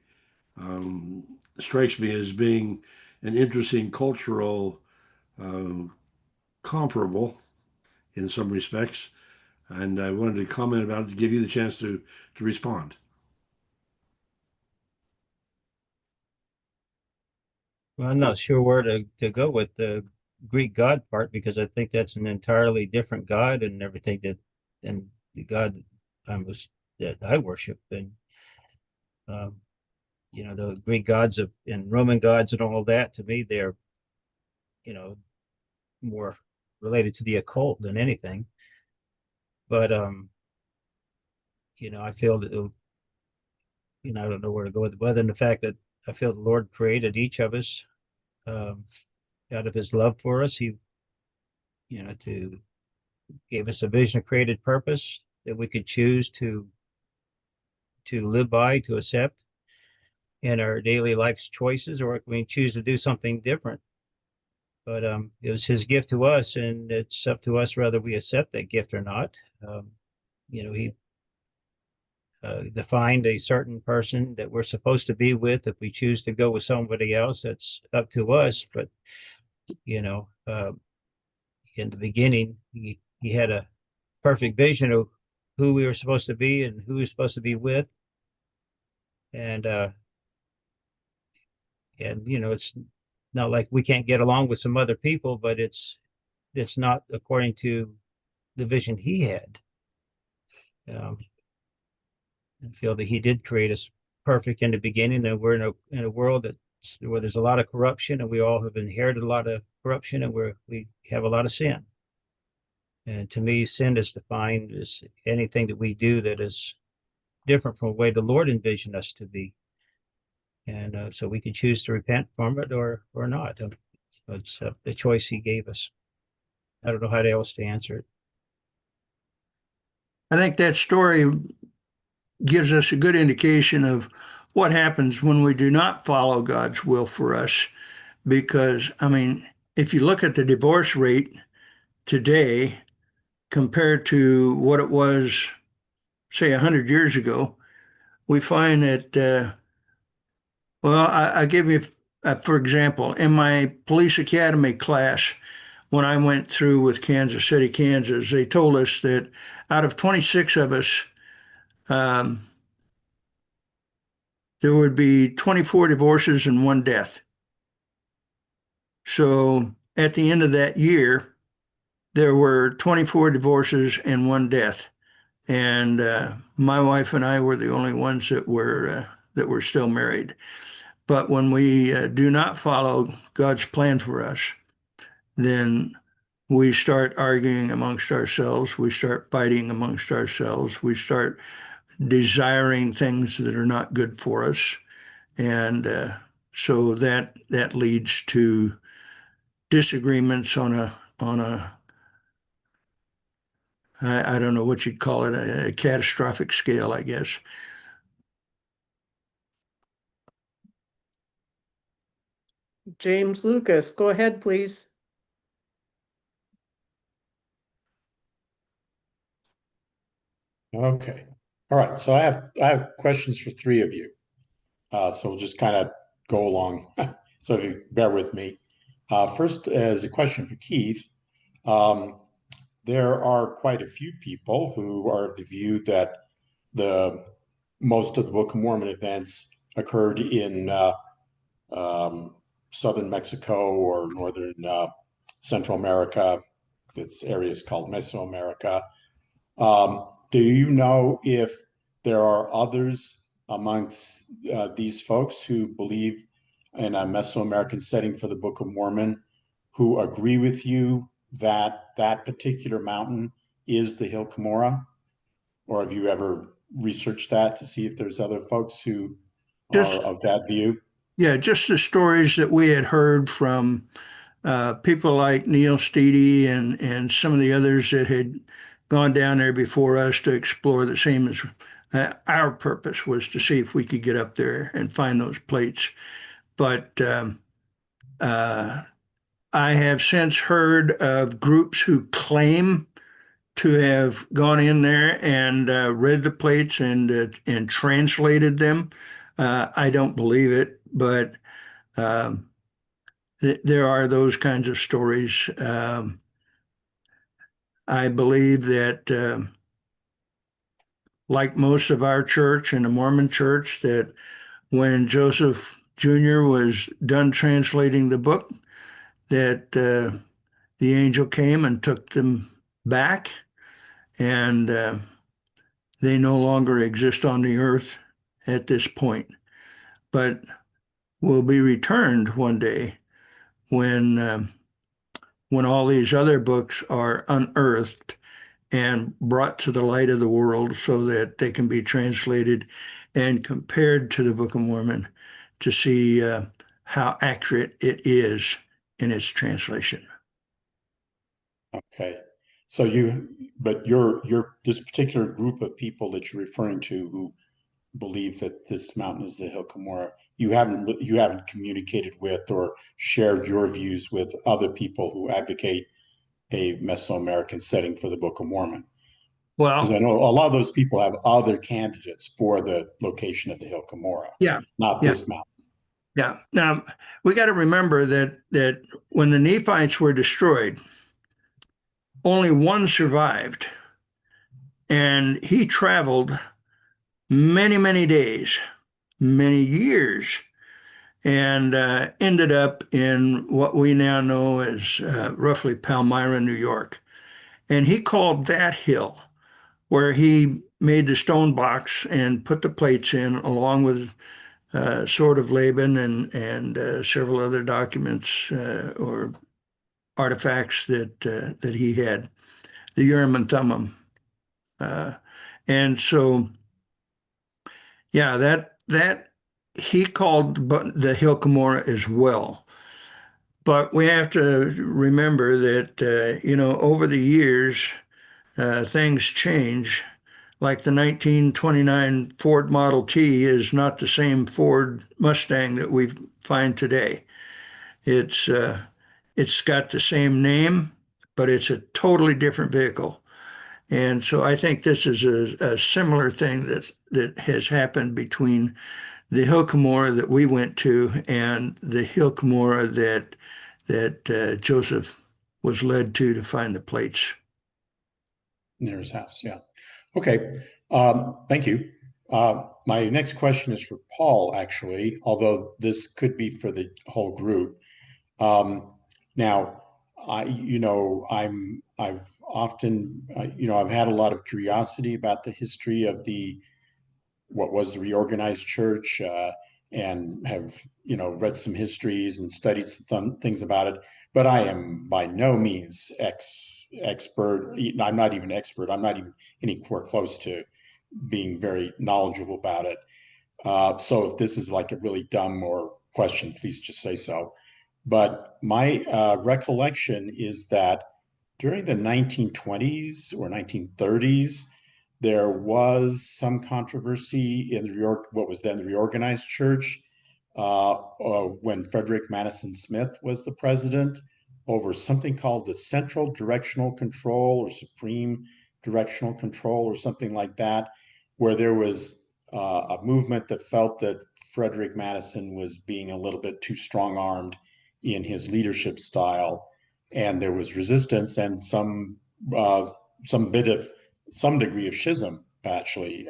strikes me as being an interesting cultural uh, comparable in some respects, and I wanted to comment about it to give you the chance to respond. Well, I'm not sure where to go with the Greek God part because I think that's an entirely different God and everything than the God that I worship. And um, the Greek gods and Roman gods and all that, to me, they're you know more related to the occult than anything. But I feel that I don't know where to go with it, other than the fact that I feel the Lord created each of us um, out of His love for us. He, to gave us a vision of created purpose that we could choose to live by, to accept in our daily life's choices, or we can choose to do something different. But it was His gift to us, and it's up to us whether we accept that gift or not. He defined a certain person that we're supposed to be with. If we choose to go with somebody else, that's up to us. But you know, uh, in the beginning, he had a perfect vision of who we were supposed to be and who we were supposed to be with, and it's not like we can't get along with some other people, but it's not according to the vision he had. Um, I feel that he did create us perfect in the beginning, and we're in a world that where there's a lot of corruption, and we all have inherited a lot of corruption, and we have a lot of sin. And to me, sin is defined as anything that we do that is different from the way the Lord envisioned us to be. And so we can choose to repent from it or not. So it's the choice He gave us. I don't know how else to answer it. I think that story gives us a good indication of what happens when we do not follow God's will for us. Because, I mean, if you look at the divorce rate today compared to what it was, say, 100 years ago, we find that, well, I give you, for example, in my police academy class, when I went through with Kansas City, Kansas, they told us that out of 26 of us, um, there would be 24 divorces and one death. So at the end of that year, there were 24 divorces and one death. And my wife and I were the only ones that were still married. But when we do not follow God's plan for us, then we start arguing amongst ourselves. We start fighting amongst ourselves. We start desiring things that are not good for us. And so that leads to disagreements on a I don't know what you'd call it, a catastrophic scale, I guess. James Lucas, go ahead, please. Okay. All right. So I have questions for three of you. So we'll just kind of go along. So if you bear with me. First, as a question for Keith, there are quite a few people who are of the view that the most of the Book of Mormon events occurred in southern Mexico or northern Central America. This area is called Mesoamerica. Do you know if there are others amongst these folks who believe in a Mesoamerican setting for the Book of Mormon who agree with you that that particular mountain is the Hill Cumorah? Or have you ever researched that to see if there's other folks who are Just of that view? Yeah, just the stories that we had heard from people like Neil Steedy and some of the others that had gone down there before us to explore, the same as our purpose was to see if we could get up there and find those plates. But I have since heard of groups who claim to have gone in there and read the plates and translated them. I don't believe it, but there are those kinds of stories. I believe that, like most of our church and the Mormon church, that when Joseph Jr. was done translating the book, that the angel came and took them back, and they no longer exist on the earth at this point, but will be returned one day when when all these other books are unearthed and brought to the light of the world so that they can be translated and compared to the Book of Mormon to see how accurate it is in its translation. Okay. So but this particular group of people that you're referring to who believe that this mountain is the Hill Cumorah, you haven't communicated with or shared your views with other people who advocate a Mesoamerican setting for the Book of Mormon. Because I Well, know a lot of those people have other candidates for the location of the Hill Cumorah, yeah, not yeah, this mountain. yeah. Now, we got to remember that when the Nephites were destroyed, only one survived, and he traveled many, many days, many years, and ended up in what we now know as roughly Palmyra, New York. And he called that hill where he made the stone box and put the plates in, along with Sword of Laban and several other documents or artifacts that he had, the Urim and Thummim. And so, yeah, that he called the hill Cumorah as well. But we have to remember that, over the years, things change. Like the 1929 Ford Model T is not the same Ford Mustang that we find today. It's got the same name, but it's a totally different vehicle. And so I think this is a similar thing that has happened between the hill Cumorah that we went to and the hill Cumorah that Joseph was led to find the plates. Near his house, yeah. Okay, thank you. My next question is for Paul, actually, although this could be for the whole group. Now, I've often, I've had a lot of curiosity about the history of what was the reorganized church, and have, read some histories and studied some things about it. But I am by no means expert. I'm not even expert. I'm not even anywhere close to being very knowledgeable about it. So if this is like a really dumb or question, please just say so. But my recollection is that during the 1920s or 1930s, there was some controversy in what was then the reorganized church, when Frederick Madison Smith was the president, over something called the Central Directional Control or Supreme Directional Control or something like that, where there was a movement that felt that Frederick Madison was being a little bit too strong-armed in his leadership style, and there was resistance and some degree of schism, actually,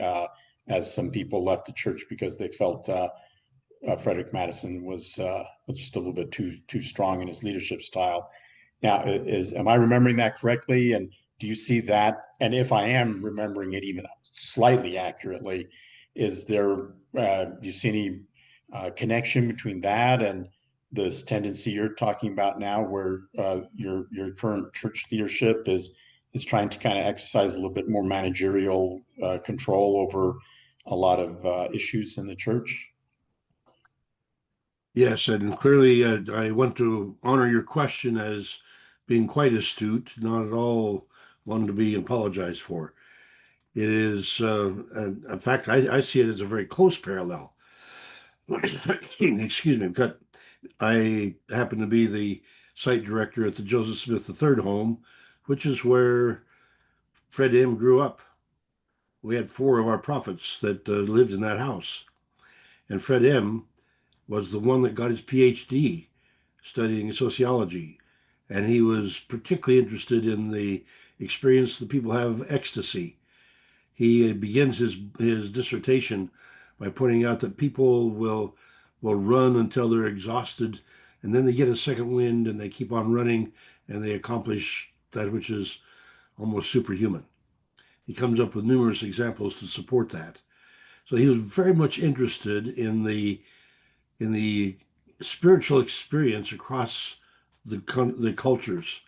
as some people left the church because they felt Frederick Madison was just a little bit too strong in his leadership style. Now, am I remembering that correctly? And do you see that? And if I am remembering it even slightly accurately, do you see any connection between that and this tendency you're talking about now, where your current church leadership is trying to kind of exercise a little bit more managerial control over a lot of issues in the church? Yes, and clearly I want to honor your question as being quite astute, not at all one to be apologized for. It is, in fact, I see it as a very close parallel. Excuse me, because I happen to be the site director at the Joseph Smith III home, which is where Fred M. grew up. We had four of our prophets that lived in that house. And Fred M. was the one that got his PhD studying sociology. And he was particularly interested in the experience that people have of ecstasy. He begins his dissertation by pointing out that people will run until they're exhausted, and then they get a second wind and they keep on running and they accomplish that which is almost superhuman. He comes up with numerous examples to support that. So he was very much interested in the spiritual experience across the cultures,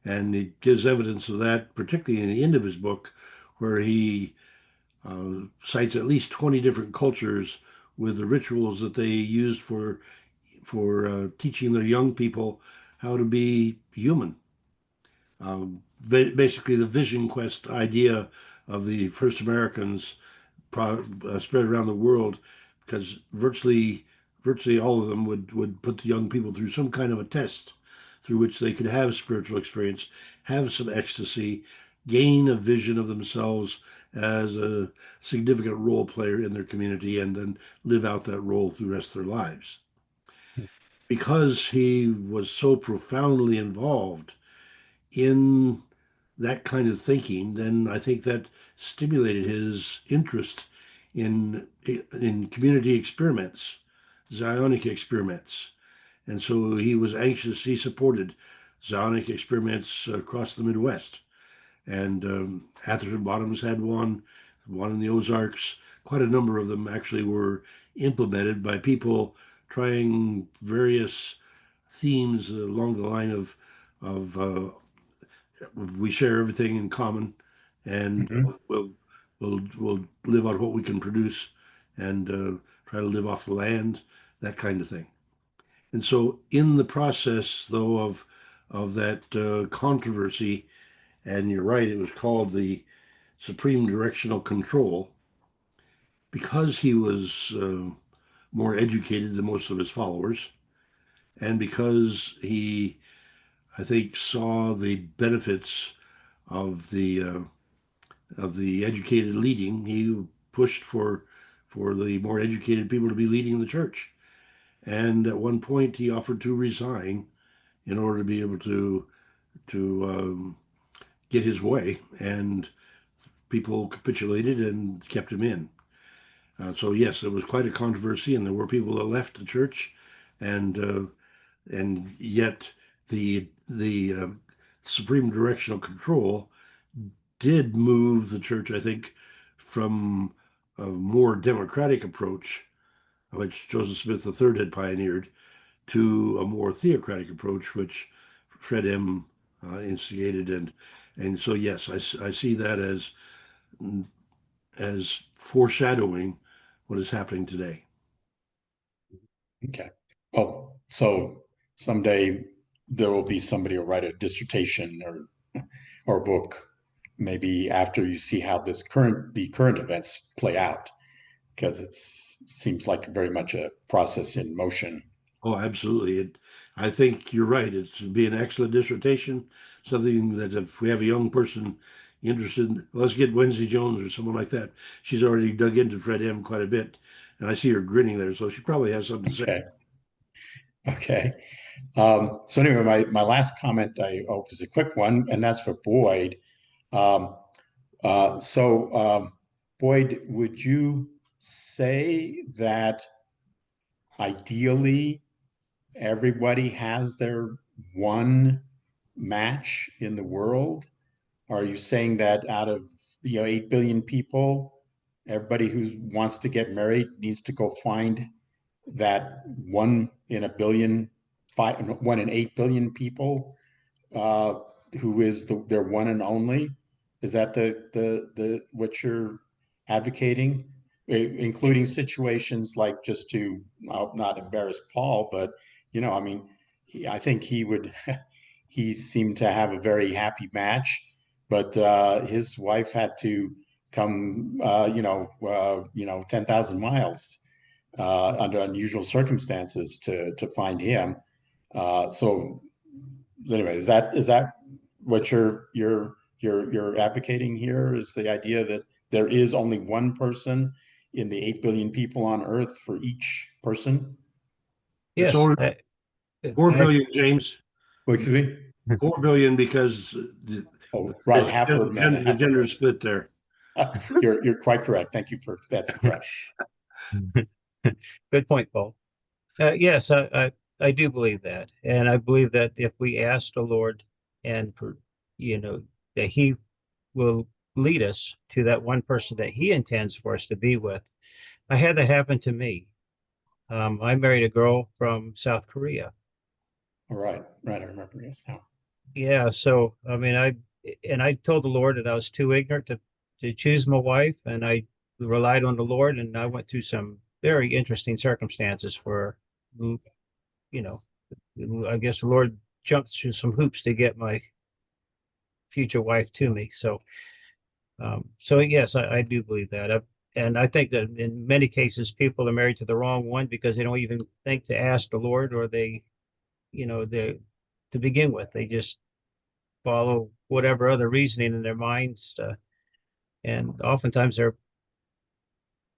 and he gives evidence of that, particularly in the end of his book, where he cites at least 20 different cultures with the rituals that they used for teaching their young people how to be human. Basically, the vision quest idea of the first Americans spread around the world, because virtually all of them would put the young people through some kind of a test through which they could have spiritual experience, have some ecstasy, gain a vision of themselves as a significant role player in their community, and then live out that role through the rest of their lives. Because he was so profoundly involved in that kind of thinking, then I think that stimulated his interest in community experiments, Zionic experiments. And so he was anxious, he supported Zionic experiments across the Midwest. And Atherton Bottoms had one in the Ozarks. quite a number of them actually were implemented by people trying various themes along the line of we share everything in common, and Mhm. we'll live on what we can produce, and try to live off the land, that kind of thing. And so, in the process, though, of that controversy, and you're right, it was called the Supreme Directional Control, because he was more educated than most of his followers, and because he, I think, saw the benefits of the educated leading. He pushed for the more educated people to be leading the church. And at one point, he offered to resign in order to be able to get his way, and people capitulated and kept him in. So yes, there was quite a controversy, and there were people that left the church, and yet the supreme directional control did move the church, I think, from a more democratic approach, which Joseph Smith III had pioneered, to a more theocratic approach, which Fred M. Instigated, and so yes, I see that as foreshadowing what is happening today. Okay. Well, so someday there will be somebody who'll write a dissertation or a book, maybe after you see how the current events play out, because it seems like very much a process in motion. Oh, absolutely. I think you're right. It'd be an excellent dissertation, something that if we have a young person interested, let's get Wednesday Jones or someone like that. She's already dug into Fred M quite a bit, and I see her grinning there, so she probably has something to say. Okay. Okay. So anyway, my last comment I hope is a quick one, and that's for Boyd. Um, Boyd, would you say that ideally everybody has their one match in the world? Are you saying that out of 8 billion people, everybody who wants to get married needs to go find that 1 in 8 billion people uh, who is their one and only? Is that the what you're advocating, including situations like, just to, I'll not embarrass Paul, but I mean, I think he would. He seemed to have a very happy match, but his wife had to come, 10,000 miles under unusual circumstances to find him. So anyway, is that what you're advocating here? Is the idea that there is only one person in the 8 billion people on Earth for each person? It's Yes, only 4 billion, James. Excuse me? 4 billion because Oh, right, half are men and the half are gender women. split there. You're quite correct. Thank you that's correct. good point, Paul. Yes, I do believe that, and I believe that if we ask the Lord, and that He will lead us to that one person that He intends for us to be with. I had that happen to me. I married a girl from South Korea. All right, I remember. Yes, now. Yeah, so I mean, I told the Lord that I was too ignorant to choose my wife, and I relied on the Lord, and I went through some very interesting circumstances where, I guess the Lord jumped through some hoops to get my future wife to me. So yes, I do believe that. And I think that in many cases, people are married to the wrong one because they don't even think to ask the Lord, or they to begin with, they just follow whatever other reasoning in their minds, and oftentimes they're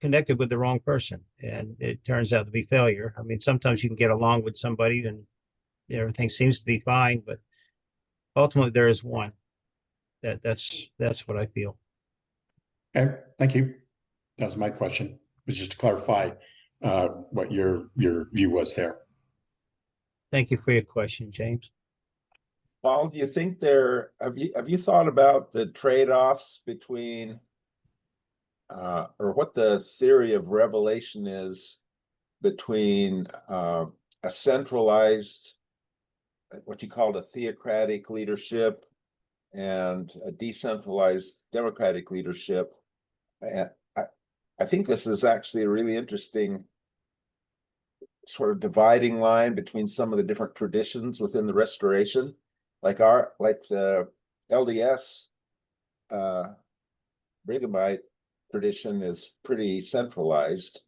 connected with the wrong person, and it turns out to be failure. I mean, sometimes you can get along with somebody and everything seems to be fine, but ultimately there is one. That's what I feel. Okay, thank you. That was my question. It was just to clarify what your view was there. Thank you for your question, James. Paul, do you think have you thought about the trade-offs between or what the theory of revelation is between a centralized, what you called a theocratic leadership, and a decentralized democratic leadership. And I think this is actually a really interesting sort of dividing line between some of the different traditions within the Restoration, like the LDS Brighamite tradition is pretty centralized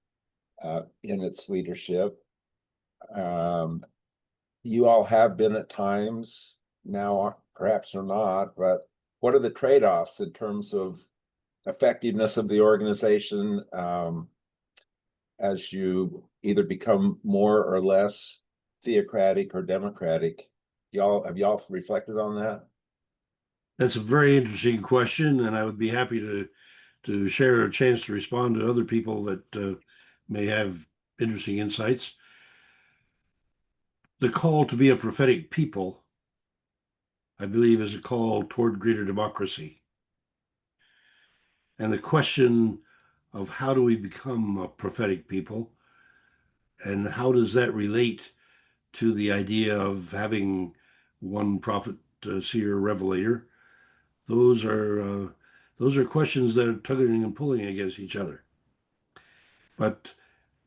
in its leadership. You all have been at times, now perhaps or not, but what are the trade-offs in terms of effectiveness of the organization as you either become more or less theocratic or democratic? Have y'all reflected on that? That's a very interesting question, and I would be happy to share a chance to respond to other people that may have interesting insights. The call to be a prophetic people, I believe, is a call toward greater democracy. And the question of how do we become a prophetic people, and how does that relate to the idea of having one prophet, seer, revelator? Those are questions that are tugging and pulling against each other. But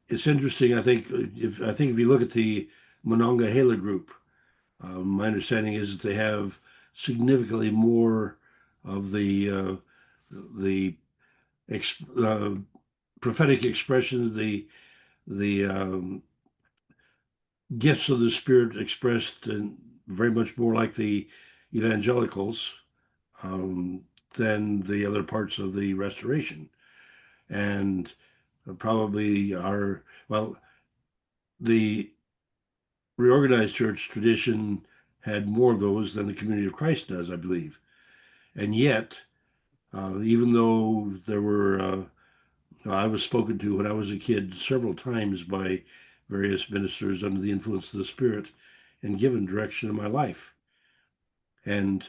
it's interesting. I think if you look at the Monongahela group, my understanding is that they have significantly more of the prophetic expressions, the gifts of the Spirit expressed, and very much more like the evangelicals than the other parts of the Restoration. And probably the reorganized church tradition had more of those than the Community of Christ does, I believe. And yet, even though I was spoken to when I was a kid several times by various ministers under the influence of the Spirit and given direction in my life. And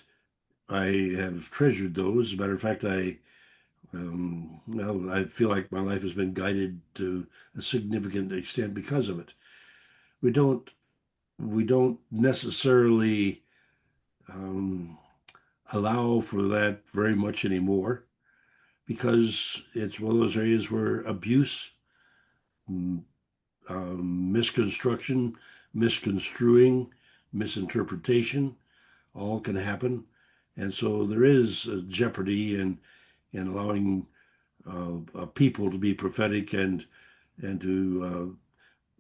I have treasured those. As a matter of fact, I feel like my life has been guided to a significant extent because of it. We don't necessarily allow for that very much anymore, because it's one of those areas where abuse, misconstruction, misconstruing, misinterpretation, all can happen. And so there is a jeopardy in allowing people to be prophetic and to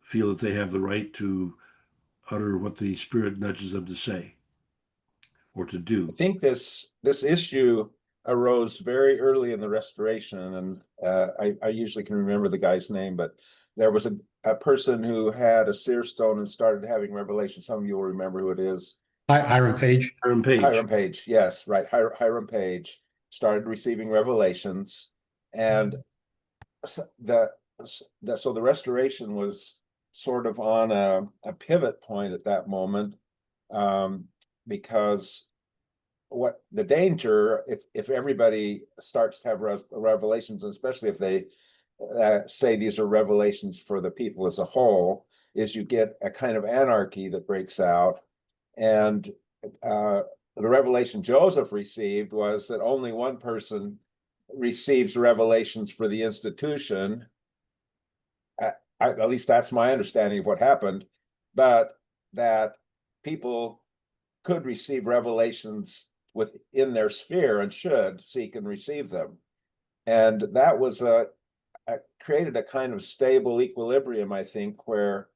feel that they have the right to utter what the Spirit nudges them to say or to do. I think this issue arose very early in the Restoration, and I usually can remember the guy's name, but there was a person who had a seer stone and started having revelation. Some of you will remember who it is. Hiram Page. Hiram Page, yes, right. Hiram Page started receiving revelations, and so the Restoration was sort of on a pivot point at that moment, because what the danger, if everybody starts to have revelations, and especially if they say these are revelations for the people as a whole, is you get a kind of anarchy that breaks out. And the revelation Joseph received was that only one person receives revelations for the institution. At least that's my understanding of what happened, but that people could receive revelations within their sphere and should seek and receive them. And that was created a kind of stable equilibrium, I think, where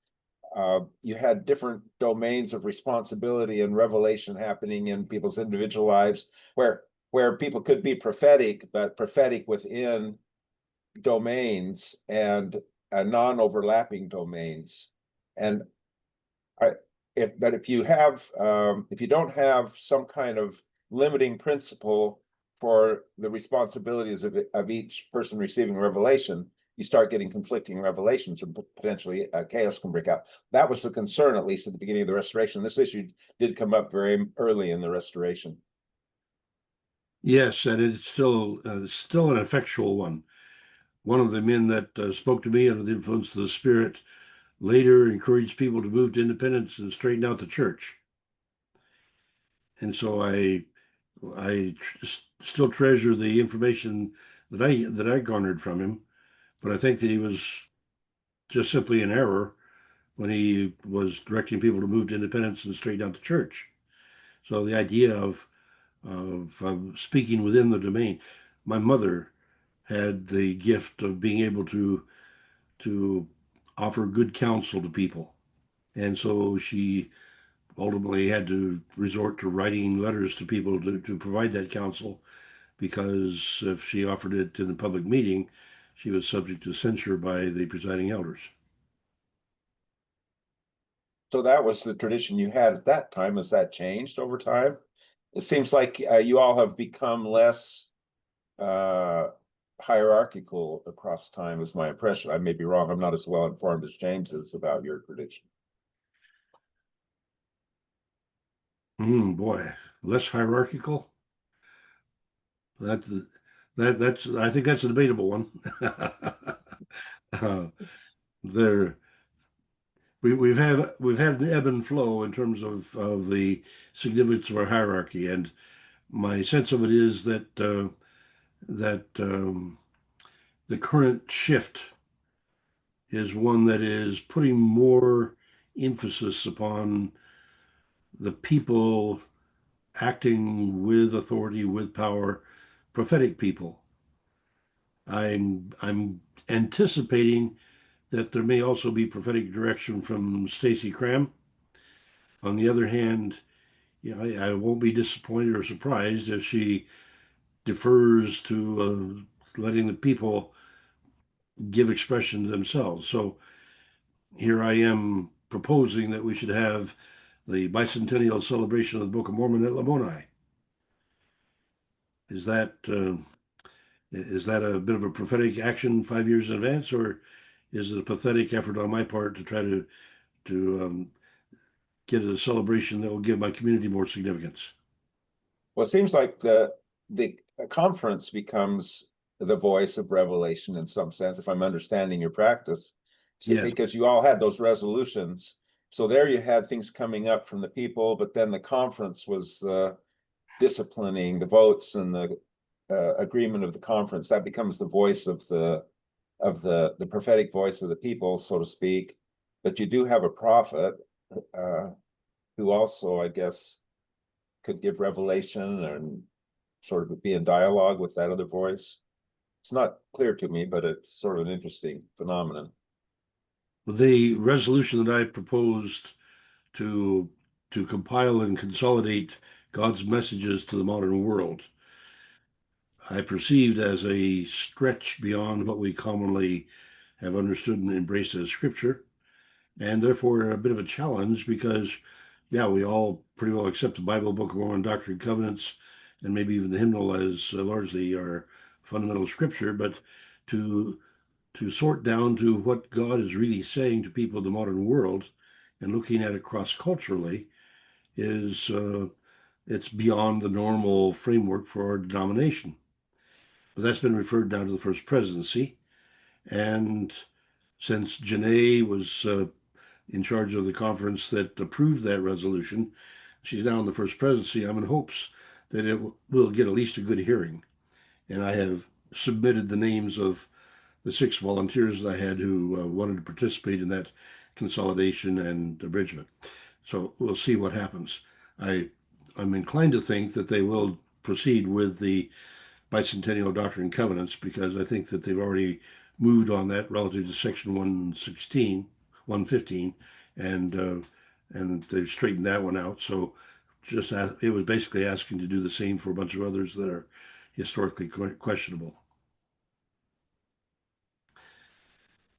you had different domains of responsibility and revelation happening in people's individual lives, where people could be prophetic, but prophetic within domains and non-overlapping domains. And if you don't have some kind of limiting principle for the responsibilities of each person receiving revelation, you start getting conflicting revelations, and potentially chaos can break out. That was the concern, at least at the beginning of the Restoration. This issue did come up very early in the Restoration. Yes, and it's still an effectual one. one of the men that spoke to me under the influence of the Spirit later encouraged people to move to independence and straighten out the church. And so still treasure the information that I garnered from him, but I think that he was just simply in error when he was directing people to move to independence and straighten out the church. So the idea of speaking within the domain. My mother had the gift of being able to offer good counsel to people, and so she ultimately had to resort to writing letters to people to provide that counsel, because if she offered it in a public meeting, she was subject to censure by the presiding elders. So that was the tradition you had at that time. Has that changed over time? It seems like you all have become less hierarchical across time, is my impression. I may be wrong. I'm not as well informed as James is about your tradition. Boy, less hierarchical. That's I think that's a debatable one. uh, there we've had an ebb and flow in terms of the significance of our hierarchy, and my sense of it is that the current shift is one that is putting more emphasis upon the people acting with authority, with power, prophetic people. I'm anticipating that there may also be prophetic direction from Stacey Cram. On the other hand, I won't be disappointed or surprised if she defers to letting the people give expression to themselves. So here I am proposing that we should have the bicentennial celebration of the Book of Mormon at Lamoni. Is that a bit of a prophetic action 5 years in advance, or is it a pathetic effort on my part to try to get a celebration that will give my community more significance? Well, it seems like the conference becomes the voice of revelation in some sense, if I'm understanding your practice. So, Yeah. because you all had those resolutions. So there you had things coming up from the people, but then the conference was disciplining the votes and the agreement of the conference. That becomes the voice of the prophetic voice of the people, so to speak. But you do have a prophet who also, I guess, could give revelation and sort of be in dialogue with that other voice. It's not clear to me, but it's sort of an interesting phenomenon. The resolution that I proposed to compile and consolidate God's messages to the modern world, I perceived as a stretch beyond what we commonly have understood and embraced as scripture, and therefore a bit of a challenge because, yeah, we all pretty well accept the Bible, Book of Mormon, Doctrine and Covenants, and maybe even the hymnal as largely our fundamental scripture, but to sort down to what God is really saying to people of the modern world and looking at it cross-culturally is it's beyond the normal framework for our denomination. But that's been referred now to the First Presidency, and since Janae was in charge of the conference that approved that resolution, she's now in the First Presidency. I'm in hopes that it will get at least a good hearing, and I have submitted the names of the 6 volunteers that I had who wanted to participate in that consolidation and abridgment. So we'll see what happens. I'm inclined to think that they will proceed with the Bicentennial Doctrine and Covenants, because I think that they've already moved on that relative to Section 116, 115, and they've straightened that one out. So it was basically asking to do the same for a bunch of others that are historically questionable.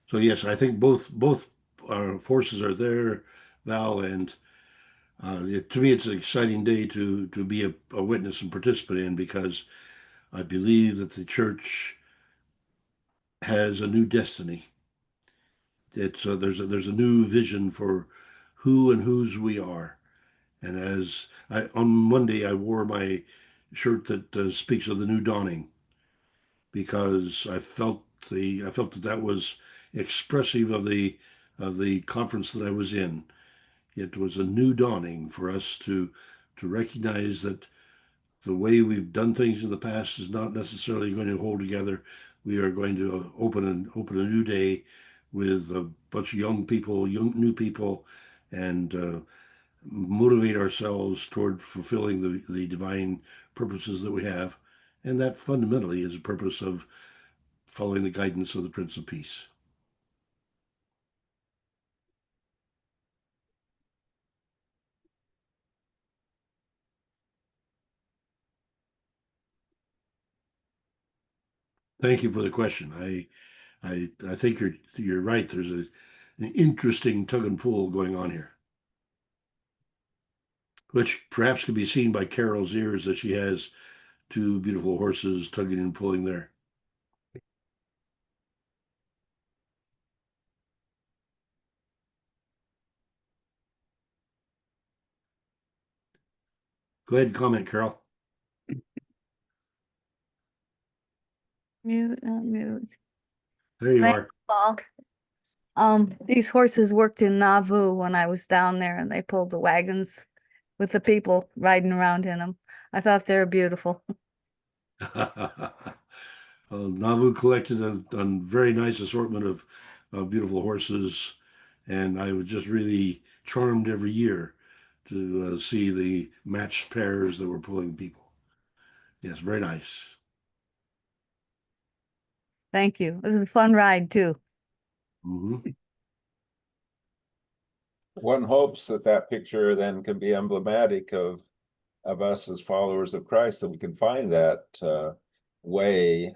So yes, I think both forces are there, Val, and to me it's an exciting day to be a witness and participant in, because I believe that the church has a new destiny. It's there's a new vision for who and whose we are. And as on Monday I wore my shirt that speaks of the new dawning, because I felt I felt that that was expressive of the conference that I was in. It was a new dawning for us to recognize that the way we've done things in the past is not necessarily going to hold together. We are going to open a new day with a bunch of young people, new people, and motivate ourselves toward fulfilling the divine purposes that we have. And that fundamentally is a purpose of following the guidance of the Prince of Peace. Thank you for the question. I think you're right. There's an interesting tug and pull going on here, which perhaps can be seen by Carol's ears that she has two beautiful horses tugging and pulling there. Go ahead and comment, Carol. Mute, mute. There you Thanks, are. Paul. These horses worked in Nauvoo when I was down there, and they pulled the wagons with the people riding around in them. I thought they were beautiful. Nauvoo collected a very nice assortment of beautiful horses, and I was just really charmed every year to see the matched pairs that were pulling people. Yes, very nice. Thank you. It was a fun ride too. Mm-hmm. One hopes that that picture then can be emblematic of us as followers of Christ, that we can find that way.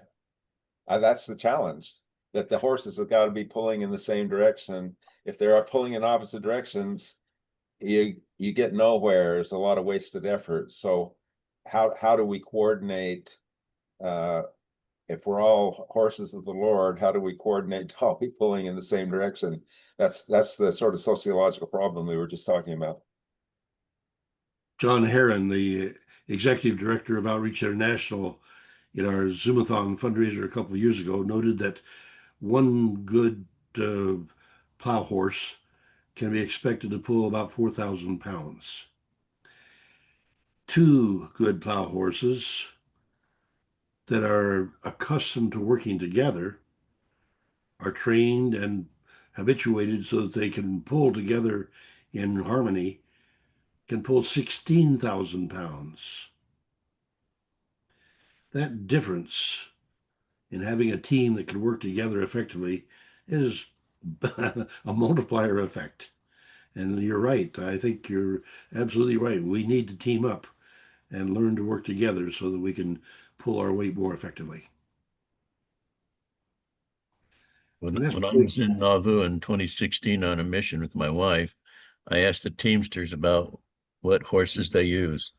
That's the challenge, that the horses have got to be pulling in the same direction. If they are pulling in opposite directions, you get nowhere. There's a lot of wasted effort. So how do we coordinate, if we're all horses of the Lord, how do we coordinate to all be pulling in the same direction? That's the sort of sociological problem we were just talking about. John Heron, the executive director of Outreach International, in our Zoomathon fundraiser a couple of years ago, noted that one good plow horse can be expected to pull about 4,000 pounds. Two good plow horses that are accustomed to working together are trained and habituated so that they can pull together in harmony, can pull 16,000 pounds. That difference in having a team that can work together effectively is a multiplier effect. And you're right. I think you're absolutely right. We need to team up and learn to work together so that we can pull our weight more effectively. When I was in Nauvoo in 2016 on a mission with my wife, I asked the Teamsters about what horses they use.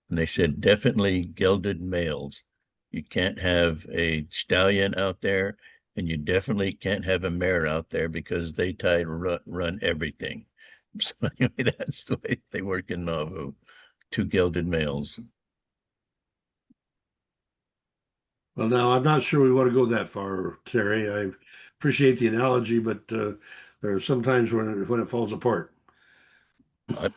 And they said, definitely gelded males. You can't have a stallion out there, and you definitely can't have a mare out there because they run everything. So anyway, that's the way they work in Nauvoo. Two gelded males. Well, now I'm not sure we want to go that far, Terry. I appreciate the analogy, but there are some times when it falls apart.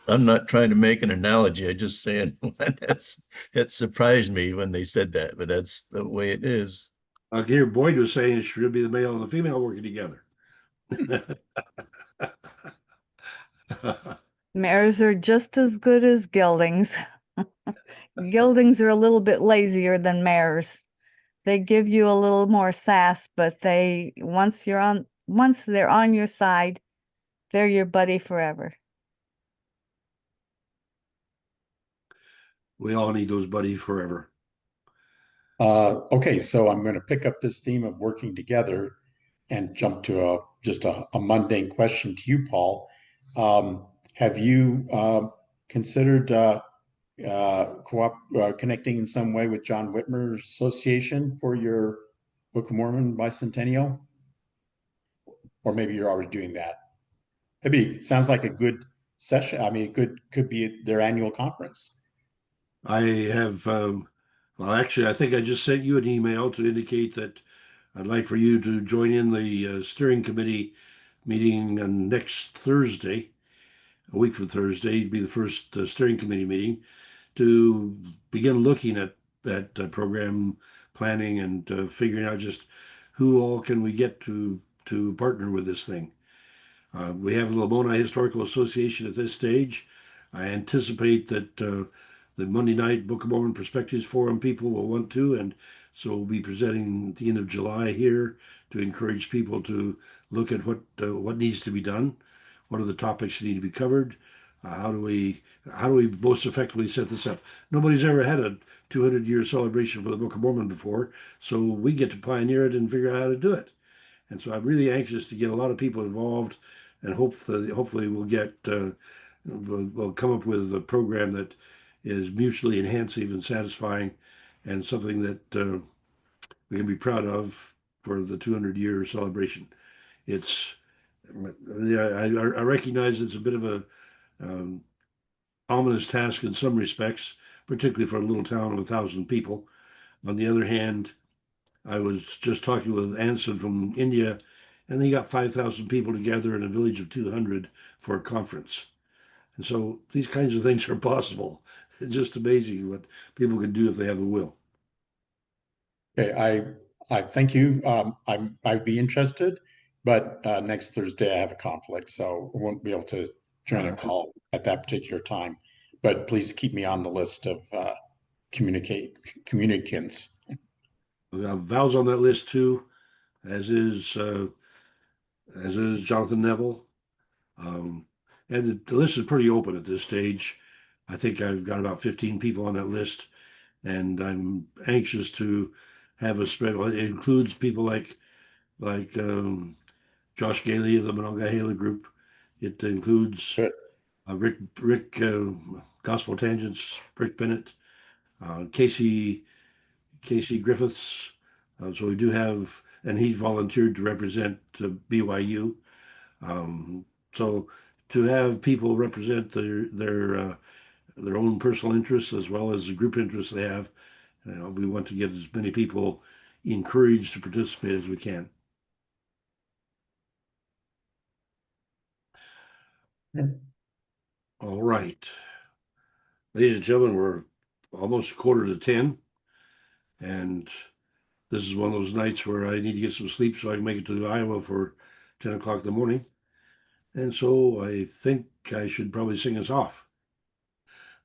I'm not trying to make an analogy. I just saying that surprised me when they said that, but that's the way it is. I hear Boyd was saying it should be the male and the female working together. Mares are just as good as geldings. Geldings are a little bit lazier than mares. They give you a little more sass, but once they're on your side, they're your buddy forever. We all need those buddies forever. Okay, so I'm going to pick up this theme of working together and jump to just a mundane question to you, Paul. Have you considered connecting in some way with John Whitmer Association for your Book of Mormon bicentennial? Or maybe you're already doing that. Sounds like a good session. I mean, could be their annual conference. I have, well, actually, I think I just sent you an email to indicate that I'd like for you to join in the steering committee meeting on next Thursday, a week from Thursday, it'd be the first steering committee meeting to begin looking at program planning and figuring out just who all can we get to partner with this thing. We have the Lamoni Historical Association at this stage. I anticipate that the Monday night Book of Mormon Perspectives Forum people will want to, and so we'll be presenting at the end of July here to encourage people to look at what needs to be done, what are the topics that need to be covered, how do we most effectively set this up. Nobody's ever had a 200-year celebration for the Book of Mormon before, so we get to pioneer it and figure out how to do it. And so I'm really anxious to get a lot of people involved, and hopefully we'll get we'll come up with a program that is mutually enhancing and satisfying, and something that we can be proud of for the 200-year celebration. It's yeah, I recognize it's a bit of a ominous task in some respects, particularly for a little town of 1,000 people. On the other hand, I was just talking with Anson from India, and they got 5,000 people together in a village of 200 for a conference. And so these kinds of things are possible. It's just amazing what people can do if they have the will. Okay, I thank you. I'd be interested, but next Thursday I have a conflict, so I won't be able to join a call at that particular time. But please keep me on the list of communicants. We have Val's on that list too, as is Jonathan Neville. And the list is pretty open at this stage. I think I've got about 15 people on that list, and I'm anxious to have a spread. Well, it includes people like Josh Gailey of the Monongahela Group. It includes Rick Gospel Tangents, Rick Bennett, Casey Griffiths. So we do have, and he volunteered to represent BYU. So to have people represent their own personal interests as well as the group interests they have, we want to get as many people encouraged to participate as we can. All right. Ladies and gentlemen, we're almost a quarter to 10, and this is one of those nights where I need to get some sleep so I can make it to Iowa for 10 o'clock in the morning. And so I think I should probably sing us off.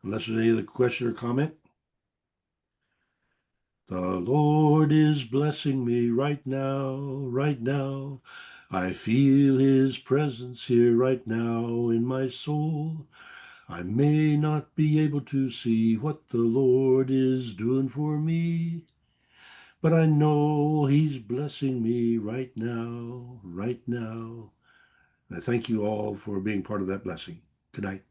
Unless there's any other question or comment. The Lord is blessing me right now, right now. I feel his presence here right now in my soul. I may not be able to see what the Lord is doing for me, but I know he's blessing me right now, right now. I thank you all for being part of that blessing. Good night.